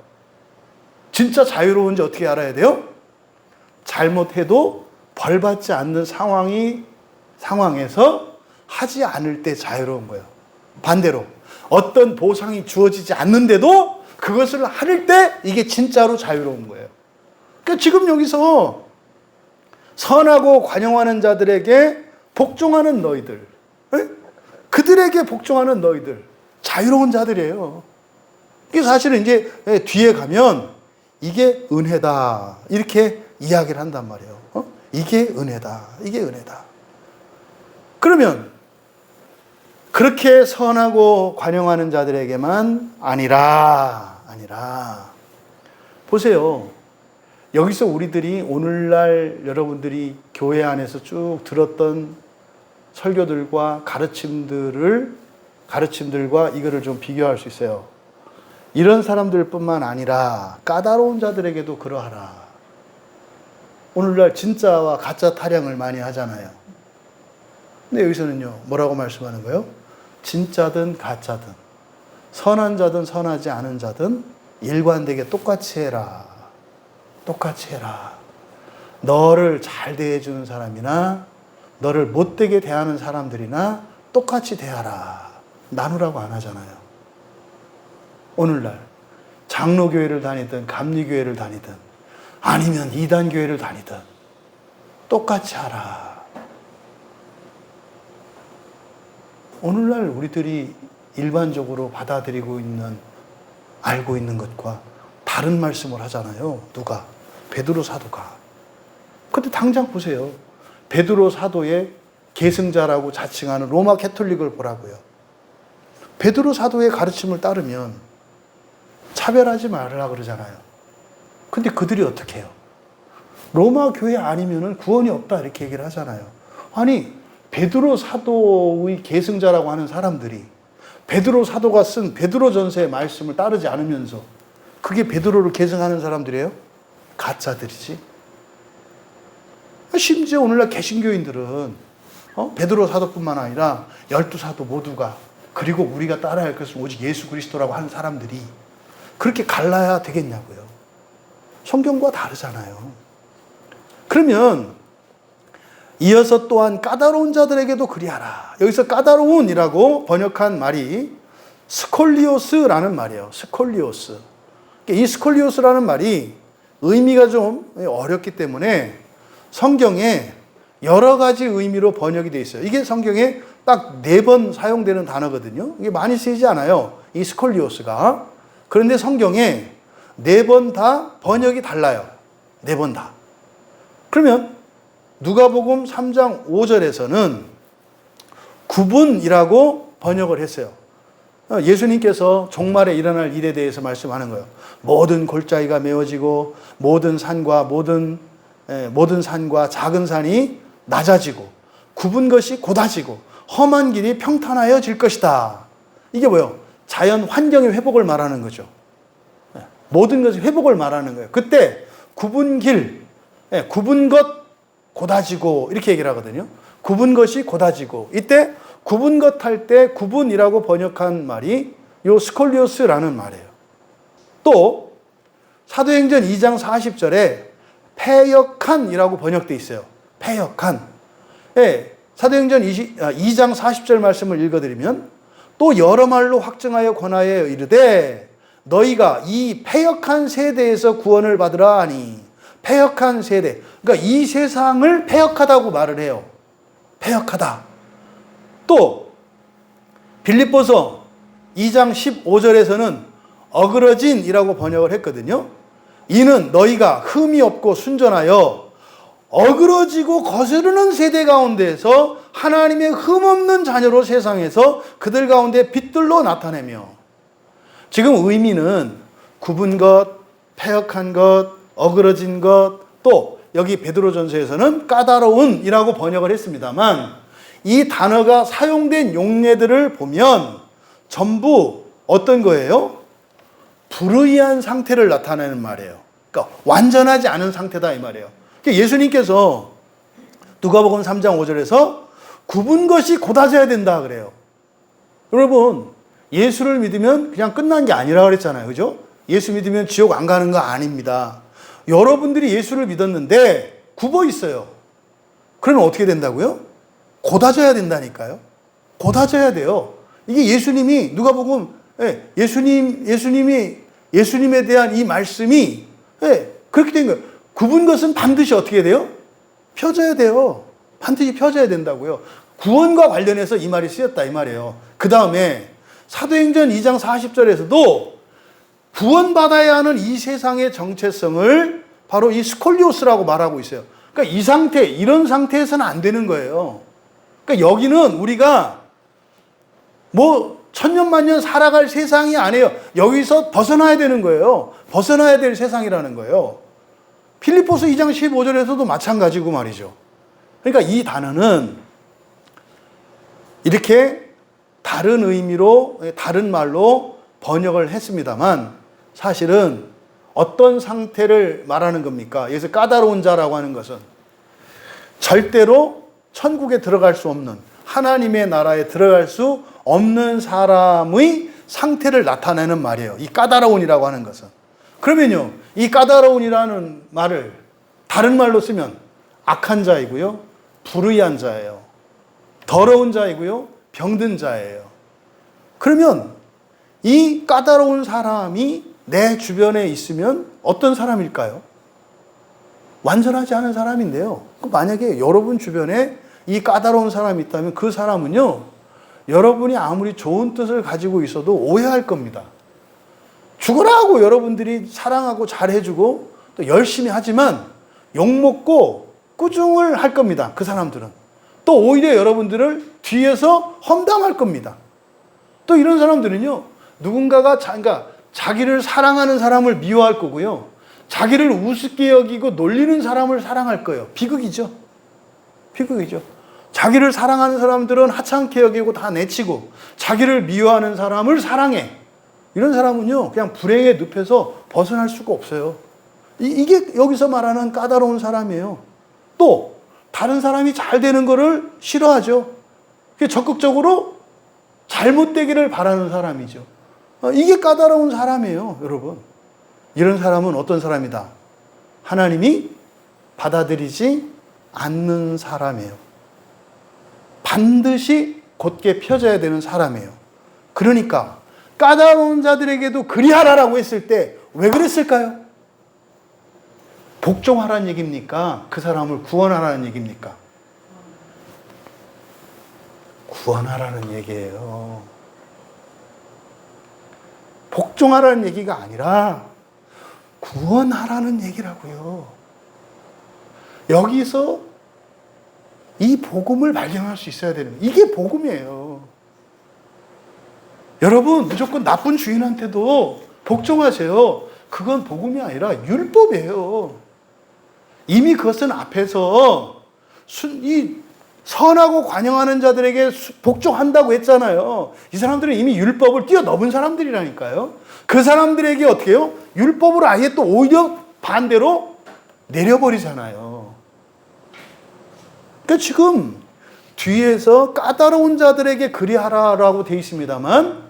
진짜 자유로운지 어떻게 알아야 돼요? 잘못해도 벌 받지 않는 상황에서 하지 않을 때 자유로운 거예요. 반대로 어떤 보상이 주어지지 않는데도 그것을 할 때 이게 진짜로 자유로운 거예요. 그러니까 지금 여기서 선하고 관용하는 자들에게 복종하는 너희들, 그들에게 복종하는 너희들, 자유로운 자들이에요. 이게 사실은 이제 뒤에 가면 이게 은혜다 이렇게 이야기를 한단 말이에요. 이게 은혜다, 이게 은혜다. 그러면 그렇게 선하고 관용하는 자들에게만 아니라 보세요. 여기서 우리들이 오늘날 여러분들이 교회 안에서 쭉 들었던 설교들과 가르침들과 이거를 좀 비교할 수 있어요. 이런 사람들뿐만 아니라 까다로운 자들에게도 그러하라. 오늘날 진짜와 가짜 타령을 많이 하잖아요. 근데 여기서는요, 뭐라고 말씀하는 거예요? 진짜든 가짜든, 선한 자든 선하지 않은 자든 일관되게 똑같이 해라. 똑같이 해라. 너를 잘 대해주는 사람이나 너를 못되게 대하는 사람들이나 똑같이 대하라. 나누라고 안 하잖아요. 오늘날 장로교회를 다니든 감리교회를 다니든 아니면 이단교회를 다니든 똑같이 하라. 오늘날 우리들이 일반적으로 받아들이고 있는, 알고 있는 것과 다른 말씀을 하잖아요. 누가? 베드로 사도가. 근데 당장 보세요. 베드로 사도의 계승자라고 자칭하는 로마 캐톨릭을 보라고요. 베드로 사도의 가르침을 따르면 차별하지 말으라 그러잖아요. 근데 그들이 어떻게 해요? 로마 교회 아니면 구원이 없다 이렇게 얘기를 하잖아요. 아니, 베드로 사도의 계승자라고 하는 사람들이 베드로 사도가 쓴 베드로 전서의 말씀을 따르지 않으면서 그게 베드로를 계승하는 사람들이에요? 가짜들이지. 심지어 오늘날 개신교인들은 베드로 사도뿐만 아니라 12사도 모두가, 그리고 우리가 따라야 할 것은 오직 예수 그리스도라고 하는 사람들이 그렇게 갈라야 되겠냐고요. 성경과 다르잖아요. 그러면 이어서 또한 까다로운 자들에게도 그리하라. 여기서 까다로운이라고 번역한 말이 스콜리오스라는 말이에요. 스콜리오스. 이 스콜리오스라는 말이 의미가 좀 어렵기 때문에 성경에 여러 가지 의미로 번역이 되어 있어요. 이게 성경에 딱 4번 사용되는 단어거든요. 이게 많이 쓰이지 않아요. 이 스콜리오스가. 그런데 성경에 4번 다 번역이 달라요. 4번 다. 그러면 누가복음 3장 5절에서는 구분이라고 번역을 했어요. 예수님께서 종말에 일어날 일에 대해서 말씀하는 거예요. 모든 골짜기가 메워지고 모든 산과 작은 산이 낮아지고 굽은 것이 곧아지고 험한 길이 평탄하여질 것이다. 이게 뭐예요? 자연 환경의 회복을 말하는 거죠. 모든 것의 회복을 말하는 거예요. 그때 굽은 길, 굽은 것 곧아지고 이렇게 얘기를 하거든요. 굽은 것이 곧아지고, 이때 굽은 것 할 때 구분이라고 번역한 말이 요 스콜리오스라는 말이에요. 또 사도행전 2장 40절에 패역한이라고 번역되어 있어요. 패역한. 사도행전 2장 40절 말씀을 읽어드리면, 또 여러 말로 확증하여 권하여 이르되 너희가 이 패역한 세대에서 구원을 받으라 하니. 패역한 세대. 그러니까 이 세상을 패역하다고 말을 해요. 패역하다. 또 빌립보서 2장 15절에서는 어그러진이라고 번역을 했거든요. 이는 너희가 흠이 없고 순전하여 어그러지고 거스르는 세대 가운데서 하나님의 흠 없는 자녀로 세상에서 그들 가운데 빛들로 나타내며. 지금 의미는 굽은 것, 패역한 것, 어그러진 것, 또 여기 베드로전서에서는 까다로운이라고 번역을 했습니다만, 이 단어가 사용된 용례들을 보면 전부 어떤 거예요? 불의한 상태를 나타내는 말이에요. 그러니까 완전하지 않은 상태다 이 말이에요. 그러니까 예수님께서 누가복음 3장 5절에서 굽은 것이 곧아져야 된다 그래요. 여러분, 예수를 믿으면 그냥 끝난 게 아니라 그랬잖아요. 그죠? 예수 믿으면 지옥 안 가는 거 아닙니다. 여러분들이 예수를 믿었는데 굽어 있어요. 그러면 어떻게 된다고요? 곧아져야 된다니까요. 곧아져야 돼요. 이게 예수님이 누가복음 예수님에 대한 이 말씀이 그렇게 된 거예요. 굽은 것은 반드시 어떻게 돼요? 펴져야 돼요. 반드시 펴져야 된다고요. 구원과 관련해서 이 말이 쓰였다 이 말이에요. 그 다음에 사도행전 2장 40절에서도 구원받아야 하는 이 세상의 정체성을 바로 이 스콜리오스라고 말하고 있어요. 그러니까 이 상태, 이런 상태에서는 안 되는 거예요. 그러니까 여기는 우리가 뭐 천년만년 살아갈 세상이 아니에요. 여기서 벗어나야 되는 거예요. 벗어나야 될 세상이라는 거예요. 빌립보서 2장 15절에서도 마찬가지고 말이죠. 그러니까 이 단어는 이렇게 다른 의미로, 다른 말로 번역을 했습니다만 사실은 어떤 상태를 말하는 겁니까? 여기서 까다로운 자라고 하는 것은 절대로 천국에 들어갈 수 없는, 하나님의 나라에 들어갈 수 없는 사람의 상태를 나타내는 말이에요. 이 까다로운이라고 하는 것은. 그러면요, 이 까다로운이라는 말을 다른 말로 쓰면 악한 자이고요, 불의한 자예요, 더러운 자이고요, 병든 자예요. 그러면 이 까다로운 사람이 내 주변에 있으면 어떤 사람일까요? 완전하지 않은 사람인데요. 만약에 여러분 주변에 이 까다로운 사람이 있다면 그 사람은요, 여러분이 아무리 좋은 뜻을 가지고 있어도 오해할 겁니다. 죽으라고 여러분들이 사랑하고 잘해주고 또 열심히 하지만 욕먹고 꾸중을 할 겁니다. 그 사람들은. 또 오히려 여러분들을 뒤에서 험담할 겁니다. 또 이런 사람들은요, 누군가가 자기를 사랑하는 사람을 미워할 거고요, 자기를 우습게 여기고 놀리는 사람을 사랑할 거예요. 비극이죠. 비극이죠. 자기를 사랑하는 사람들은 하찮게 여기고 다 내치고, 자기를 미워하는 사람을 사랑해. 이런 사람은요, 그냥 불행의 늪에서 벗어날 수가 없어요. 이게 여기서 말하는 까다로운 사람이에요. 또 다른 사람이 잘 되는 거를 싫어하죠. 적극적으로 잘못되기를 바라는 사람이죠. 이게 까다로운 사람이에요, 여러분. 이런 사람은 어떤 사람이다? 하나님이 받아들이지 않는 사람이에요. 반드시 곧게 펴져야 되는 사람이에요. 그러니까 까다로운 자들에게도 그리하라라고 했을 때 왜 그랬을까요? 복종하라는 얘기입니까? 그 사람을 구원하라는 얘기입니까? 구원하라는 얘기예요. 복종하라는 얘기가 아니라 구원하라는 얘기라고요. 여기서 이 복음을 발견할 수 있어야 되는, 이게 복음이에요. 여러분, 무조건 나쁜 주인한테도 복종하세요. 그건 복음이 아니라 율법이에요. 이미 그것은 앞에서 이 선하고 관용하는 자들에게 복종한다고 했잖아요. 이 사람들은 이미 율법을 뛰어넘은 사람들이라니까요. 그 사람들에게 어떻게 해요? 율법을 아예 또 오히려 반대로 내려버리잖아요. 그러니까 지금 뒤에서 까다로운 자들에게 그리하라라고 되어 있습니다만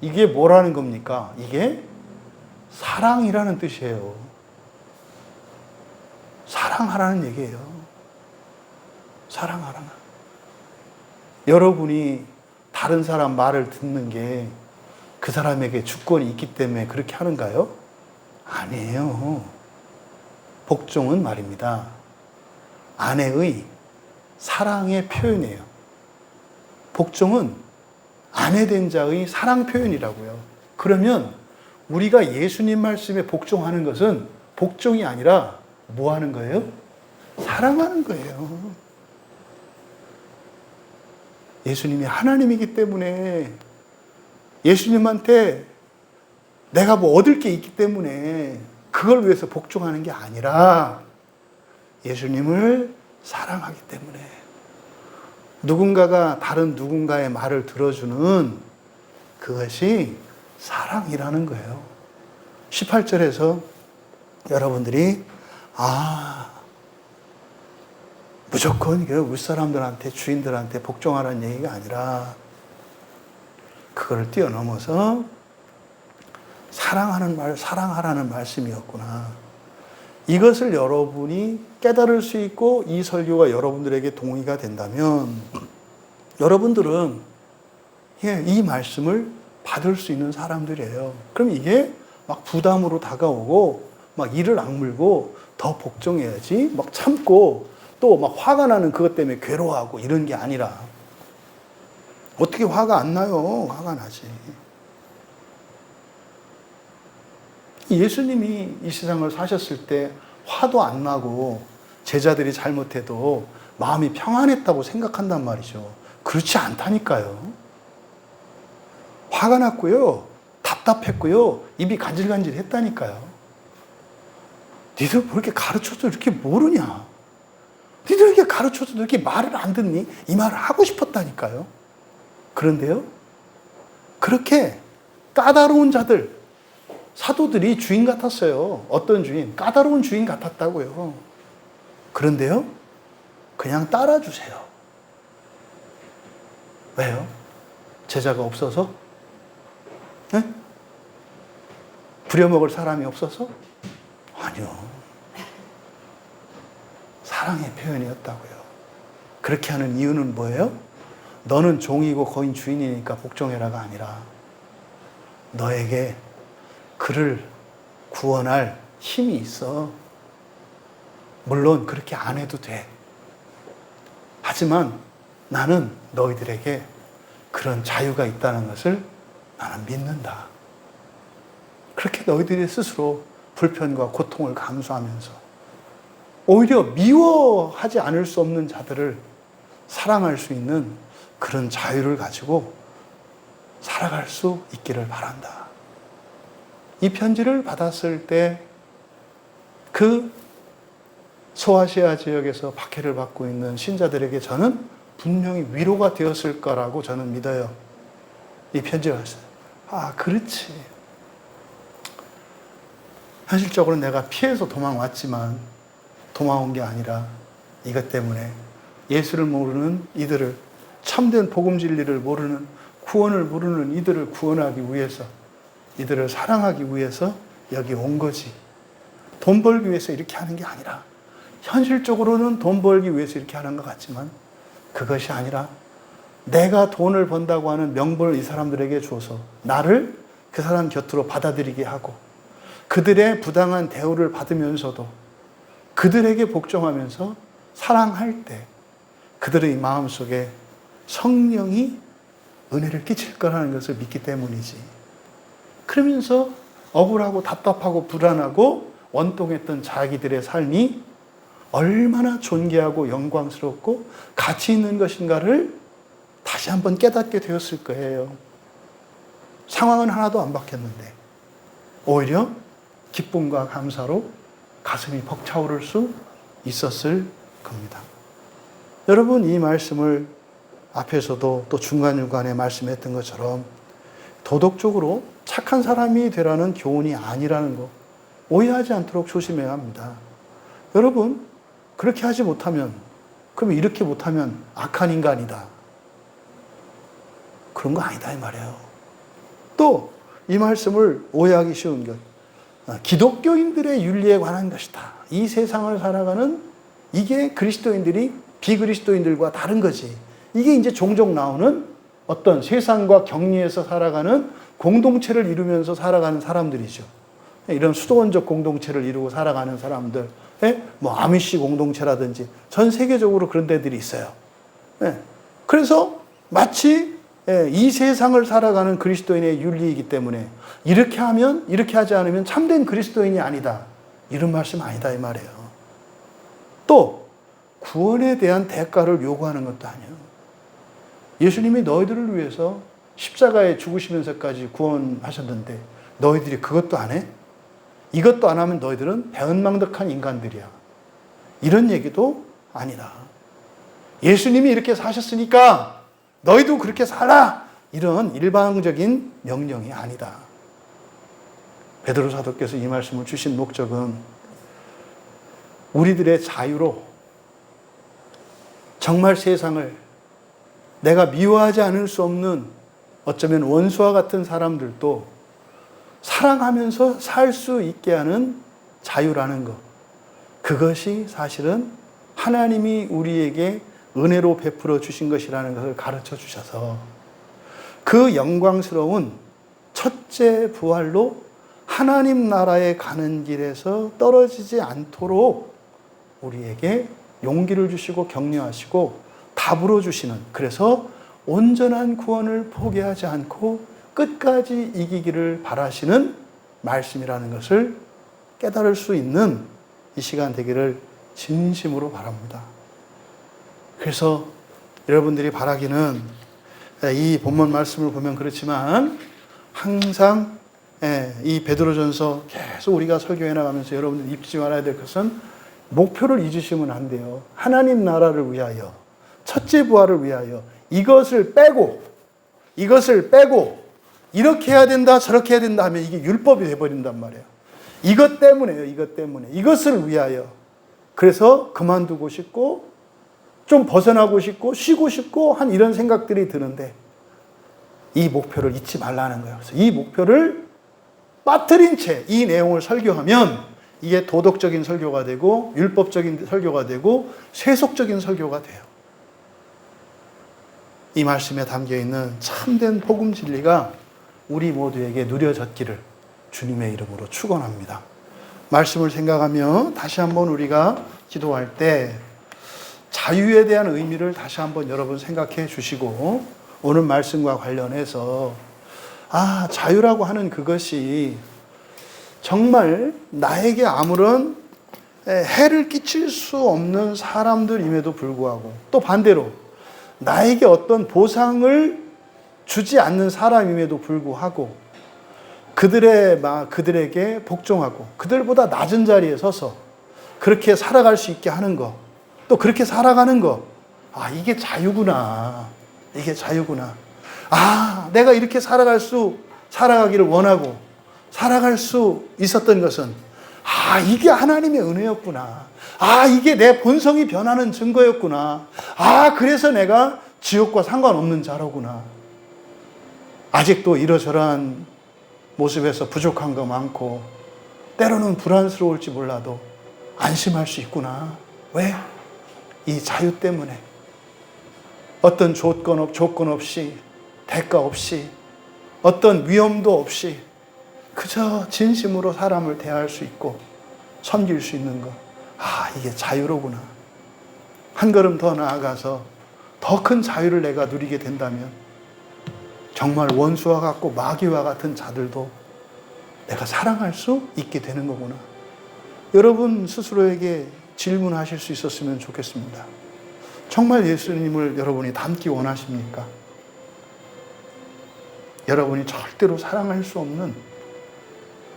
이게 뭐라는 겁니까? 이게 사랑이라는 뜻이에요. 사랑하라는 얘기예요. 사랑하라. 여러분이 다른 사람 말을 듣는 게 그 사람에게 주권이 있기 때문에 그렇게 하는가요? 아니에요. 복종은 말입니다, 아내의 사랑의 표현이에요. 복종은 아내된 자의 사랑 표현이라고요. 그러면 우리가 예수님 말씀에 복종하는 것은 복종이 아니라 뭐 하는 거예요? 사랑하는 거예요. 예수님이 하나님이기 때문에, 예수님한테 내가 뭐 얻을 게 있기 때문에 그걸 위해서 복종하는 게 아니라 예수님을 사랑하기 때문에, 누군가가 다른 누군가의 말을 들어주는 그것이 사랑이라는 거예요. 18절에서 여러분들이 무조건 윗사람들한테, 주인들한테 복종하라는 얘기가 아니라 그걸 뛰어넘어서 사랑하라는 말씀이었구나. 이것을 여러분이 깨달을 수 있고 이 설교가 여러분들에게 동의가 된다면 여러분들은 이 말씀을 받을 수 있는 사람들이에요. 그럼 이게 막 부담으로 다가오고 막 이를 악물고 더 복종해야지 막 참고 또 막 화가 나는 그것 때문에 괴로워하고 이런 게 아니라, 어떻게 화가 안 나요? 화가 나지. 예수님이 이 세상을 사셨을 때 화도 안 나고 제자들이 잘못해도 마음이 평안했다고 생각한단 말이죠. 그렇지 않다니까요. 화가 났고요, 답답했고요, 입이 간질간질 했다니까요. 니들 뭐 이렇게 가르쳐도 이렇게 모르냐? 니들 이렇게 가르쳐도 이렇게 말을 안 듣니? 이 말을 하고 싶었다니까요. 그런데요, 그렇게 까다로운 자들, 사도들이 주인 같았어요. 어떤 주인? 까다로운 주인 같았다고요. 그런데요, 그냥 따라주세요. 왜요? 제자가 없어서? 네? 부려먹을 사람이 없어서? 아니요. 사랑의 표현이었다고요. 그렇게 하는 이유는 뭐예요? 너는 종이고 거인 주인이니까 복종해라가 아니라 너에게 그를 구원할 힘이 있어. 물론 그렇게 안 해도 돼. 하지만 나는 너희들에게 그런 자유가 있다는 것을 나는 믿는다. 그렇게 너희들이 스스로 불편과 고통을 감수하면서 오히려 미워하지 않을 수 없는 자들을 사랑할 수 있는 그런 자유를 가지고 살아갈 수 있기를 바란다. 이 편지를 받았을 때 그 소아시아 지역에서 박해를 받고 있는 신자들에게 저는 분명히 위로가 되었을 거라고 저는 믿어요. 이 편지를 봤어요. 아, 그렇지. 현실적으로 내가 피해서 도망왔지만 도망온 게 아니라 이것 때문에 예수를 모르는 이들을, 참된 복음 진리를 모르는, 구원을 모르는 이들을 구원하기 위해서, 이들을 사랑하기 위해서 여기 온 거지. 돈 벌기 위해서 이렇게 하는 게 아니라, 현실적으로는 돈 벌기 위해서 이렇게 하는 것 같지만 그것이 아니라 내가 돈을 번다고 하는 명분을 이 사람들에게 줘서 나를 그 사람 곁으로 받아들이게 하고 그들의 부당한 대우를 받으면서도 그들에게 복종하면서 사랑할 때 그들의 마음속에 성령이 은혜를 끼칠 거라는 것을 믿기 때문이지. 그러면서 억울하고 답답하고 불안하고 원통했던 자기들의 삶이 얼마나 존귀하고 영광스럽고 가치 있는 것인가를 다시 한번 깨닫게 되었을 거예요. 상황은 하나도 안 바뀌었는데 오히려 기쁨과 감사로 가슴이 벅차오를 수 있었을 겁니다. 여러분, 이 말씀을 앞에서도 또 중간중간에 말씀했던 것처럼 도덕적으로 착한 사람이 되라는 교훈이 아니라는 거 오해하지 않도록 조심해야 합니다. 여러분, 그렇게 하지 못하면, 그럼 이렇게 못하면 악한 인간이다. 그런 거 아니다 이 말이에요. 또 이 말씀을 오해하기 쉬운 것, 기독교인들의 윤리에 관한 것이다. 이 세상을 살아가는 이게 그리스도인들이 비그리스도인들과 다른 거지. 이게 이제 종종 나오는 어떤 세상과 격리해서 살아가는 공동체를 이루면서 살아가는 사람들이죠. 이런 수도원적 공동체를 이루고 살아가는 사람들, 뭐 아미시 공동체라든지 전 세계적으로 그런 데들이 있어요. 그래서 마치 이 세상을 살아가는 그리스도인의 윤리이기 때문에 이렇게 하면, 이렇게 하지 않으면 참된 그리스도인이 아니다. 이런 말씀 아니다 이 말이에요. 또 구원에 대한 대가를 요구하는 것도 아니에요. 예수님이 너희들을 위해서 십자가에 죽으시면서까지 구원하셨는데 너희들이 그것도 안 해? 이것도 안 하면 너희들은 배은망덕한 인간들이야. 이런 얘기도 아니다. 예수님이 이렇게 사셨으니까 너희도 그렇게 살아! 이런 일방적인 명령이 아니다. 베드로 사도께서 이 말씀을 주신 목적은 우리들의 자유로 정말 세상을 내가 미워하지 않을 수 없는 어쩌면 원수와 같은 사람들도 사랑하면서 살 수 있게 하는 자유라는 것. 그것이 사실은 하나님이 우리에게 은혜로 베풀어 주신 것이라는 것을 가르쳐 주셔서 그 영광스러운 첫째 부활로 하나님 나라에 가는 길에서 떨어지지 않도록 우리에게 용기를 주시고 격려하시고 답으로 주시는, 그래서 온전한 구원을 포기하지 않고 끝까지 이기기를 바라시는 말씀이라는 것을 깨달을 수 있는 이 시간 되기를 진심으로 바랍니다. 그래서 여러분들이 바라기는 이 본문 말씀을 보면 그렇지만 항상 이 베드로전서 계속 우리가 설교해 나가면서 여러분들 잊지 말아야 될 것은 목표를 잊으시면 안 돼요. 하나님 나라를 위하여, 첫째 부활을 위하여 이것을 빼고 이렇게 해야 된다 저렇게 해야 된다 하면 이게 율법이 돼버린단 말이에요. 이것 때문에요. 이것 때문에. 이것을 위하여. 그래서 그만두고 싶고 좀 벗어나고 싶고 쉬고 싶고 한 이런 생각들이 드는데 이 목표를 잊지 말라는 거예요. 그래서 이 목표를 빠뜨린 채 이 내용을 설교하면 이게 도덕적인 설교가 되고 율법적인 설교가 되고 세속적인 설교가 돼요. 이 말씀에 담겨있는 참된 복음 진리가 우리 모두에게 누려졌기를 주님의 이름으로 축원합니다. 말씀을 생각하며 다시 한번 우리가 기도할 때 자유에 대한 의미를 다시 한번 여러분 생각해 주시고 오늘 말씀과 관련해서 자유라고 하는 그것이 정말 나에게 아무런 해를 끼칠 수 없는 사람들임에도 불구하고 또 반대로 나에게 어떤 보상을 주지 않는 사람임에도 불구하고 그들에게 복종하고 그들보다 낮은 자리에 서서 그렇게 살아갈 수 있게 하는 것, 또 그렇게 살아가는 것, 이게 자유구나. 이게 자유구나. 내가 이렇게 살아가기를 원하고 살아갈 수 있었던 것은 이게 하나님의 은혜였구나. 이게 내 본성이 변하는 증거였구나. 그래서 내가 지옥과 상관없는 자로구나. 아직도 이러저러한 모습에서 부족한 거 많고 때로는 불안스러울지 몰라도 안심할 수 있구나. 왜? 이 자유 때문에 어떤 조건 없이 대가 없이 어떤 위험도 없이 그저 진심으로 사람을 대할 수 있고 섬길 수 있는 것. 이게 자유로구나. 한 걸음 더 나아가서 더 큰 자유를 내가 누리게 된다면 정말 원수와 같고 마귀와 같은 자들도 내가 사랑할 수 있게 되는 거구나. 여러분 스스로에게 질문하실 수 있었으면 좋겠습니다. 정말 예수님을 여러분이 닮기 원하십니까? 여러분이 절대로 사랑할 수 없는,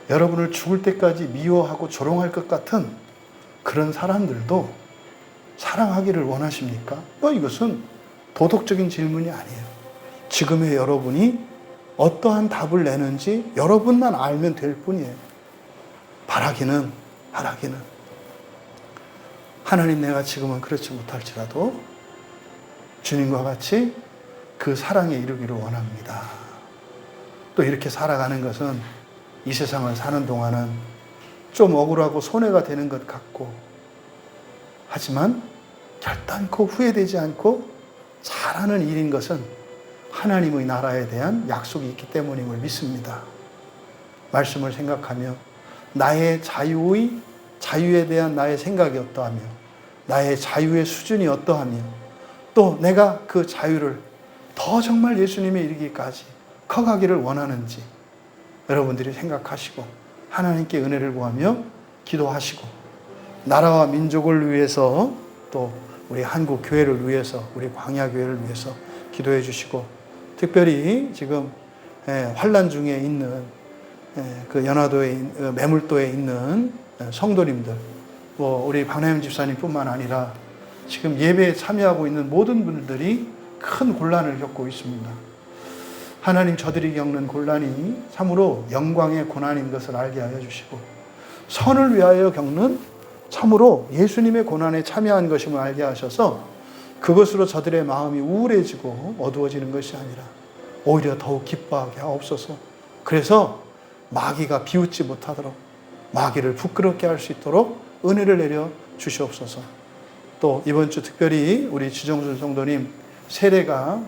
여러분을 죽을 때까지 미워하고 조롱할 것 같은 그런 사람들도 사랑하기를 원하십니까? 이것은 도덕적인 질문이 아니에요. 지금의 여러분이 어떠한 답을 내는지 여러분만 알면 될 뿐이에요. 바라기는 하나님, 내가 지금은 그렇지 못할지라도 주님과 같이 그 사랑에 이르기를 원합니다. 또 이렇게 살아가는 것은 이 세상을 사는 동안은 좀 억울하고 손해가 되는 것 같고, 하지만 결단코 후회되지 않고 잘하는 일인 것은 하나님의 나라에 대한 약속이 있기 때문임을 믿습니다. 말씀을 생각하며 나의 자유에 대한 나의 생각이 어떠하며 나의 자유의 수준이 어떠하며 또 내가 그 자유를 더 정말 예수님에 이르기까지 커가기를 원하는지 여러분들이 생각하시고 하나님께 은혜를 구하며 기도하시고 나라와 민족을 위해서 또 우리 한국 교회를 위해서 우리 광야교회를 위해서 기도해 주시고 특별히 지금 환난 중에 있는 그 연화도에 매물도에 있는 성도님들 우리 박나영 집사님뿐만 아니라 지금 예배에 참여하고 있는 모든 분들이 큰 곤란을 겪고 있습니다. 하나님, 저들이 겪는 곤란이 참으로 영광의 고난인 것을 알게 하여 주시고 선을 위하여 겪는 참으로 예수님의 고난에 참여한 것임을 알게 하셔서 그것으로 저들의 마음이 우울해지고 어두워지는 것이 아니라 오히려 더욱 기뻐하게 하옵소서. 그래서 마귀가 비웃지 못하도록 마귀를 부끄럽게 할 수 있도록 은혜를 내려 주시옵소서. 또 이번 주 특별히 우리 지정순 성도님 세례가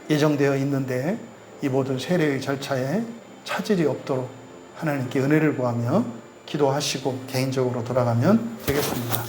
예정되어 있는데 이 모든 세례의 절차에 차질이 없도록 하나님께 은혜를 구하며 기도하시고 개인적으로 돌아가면 되겠습니다.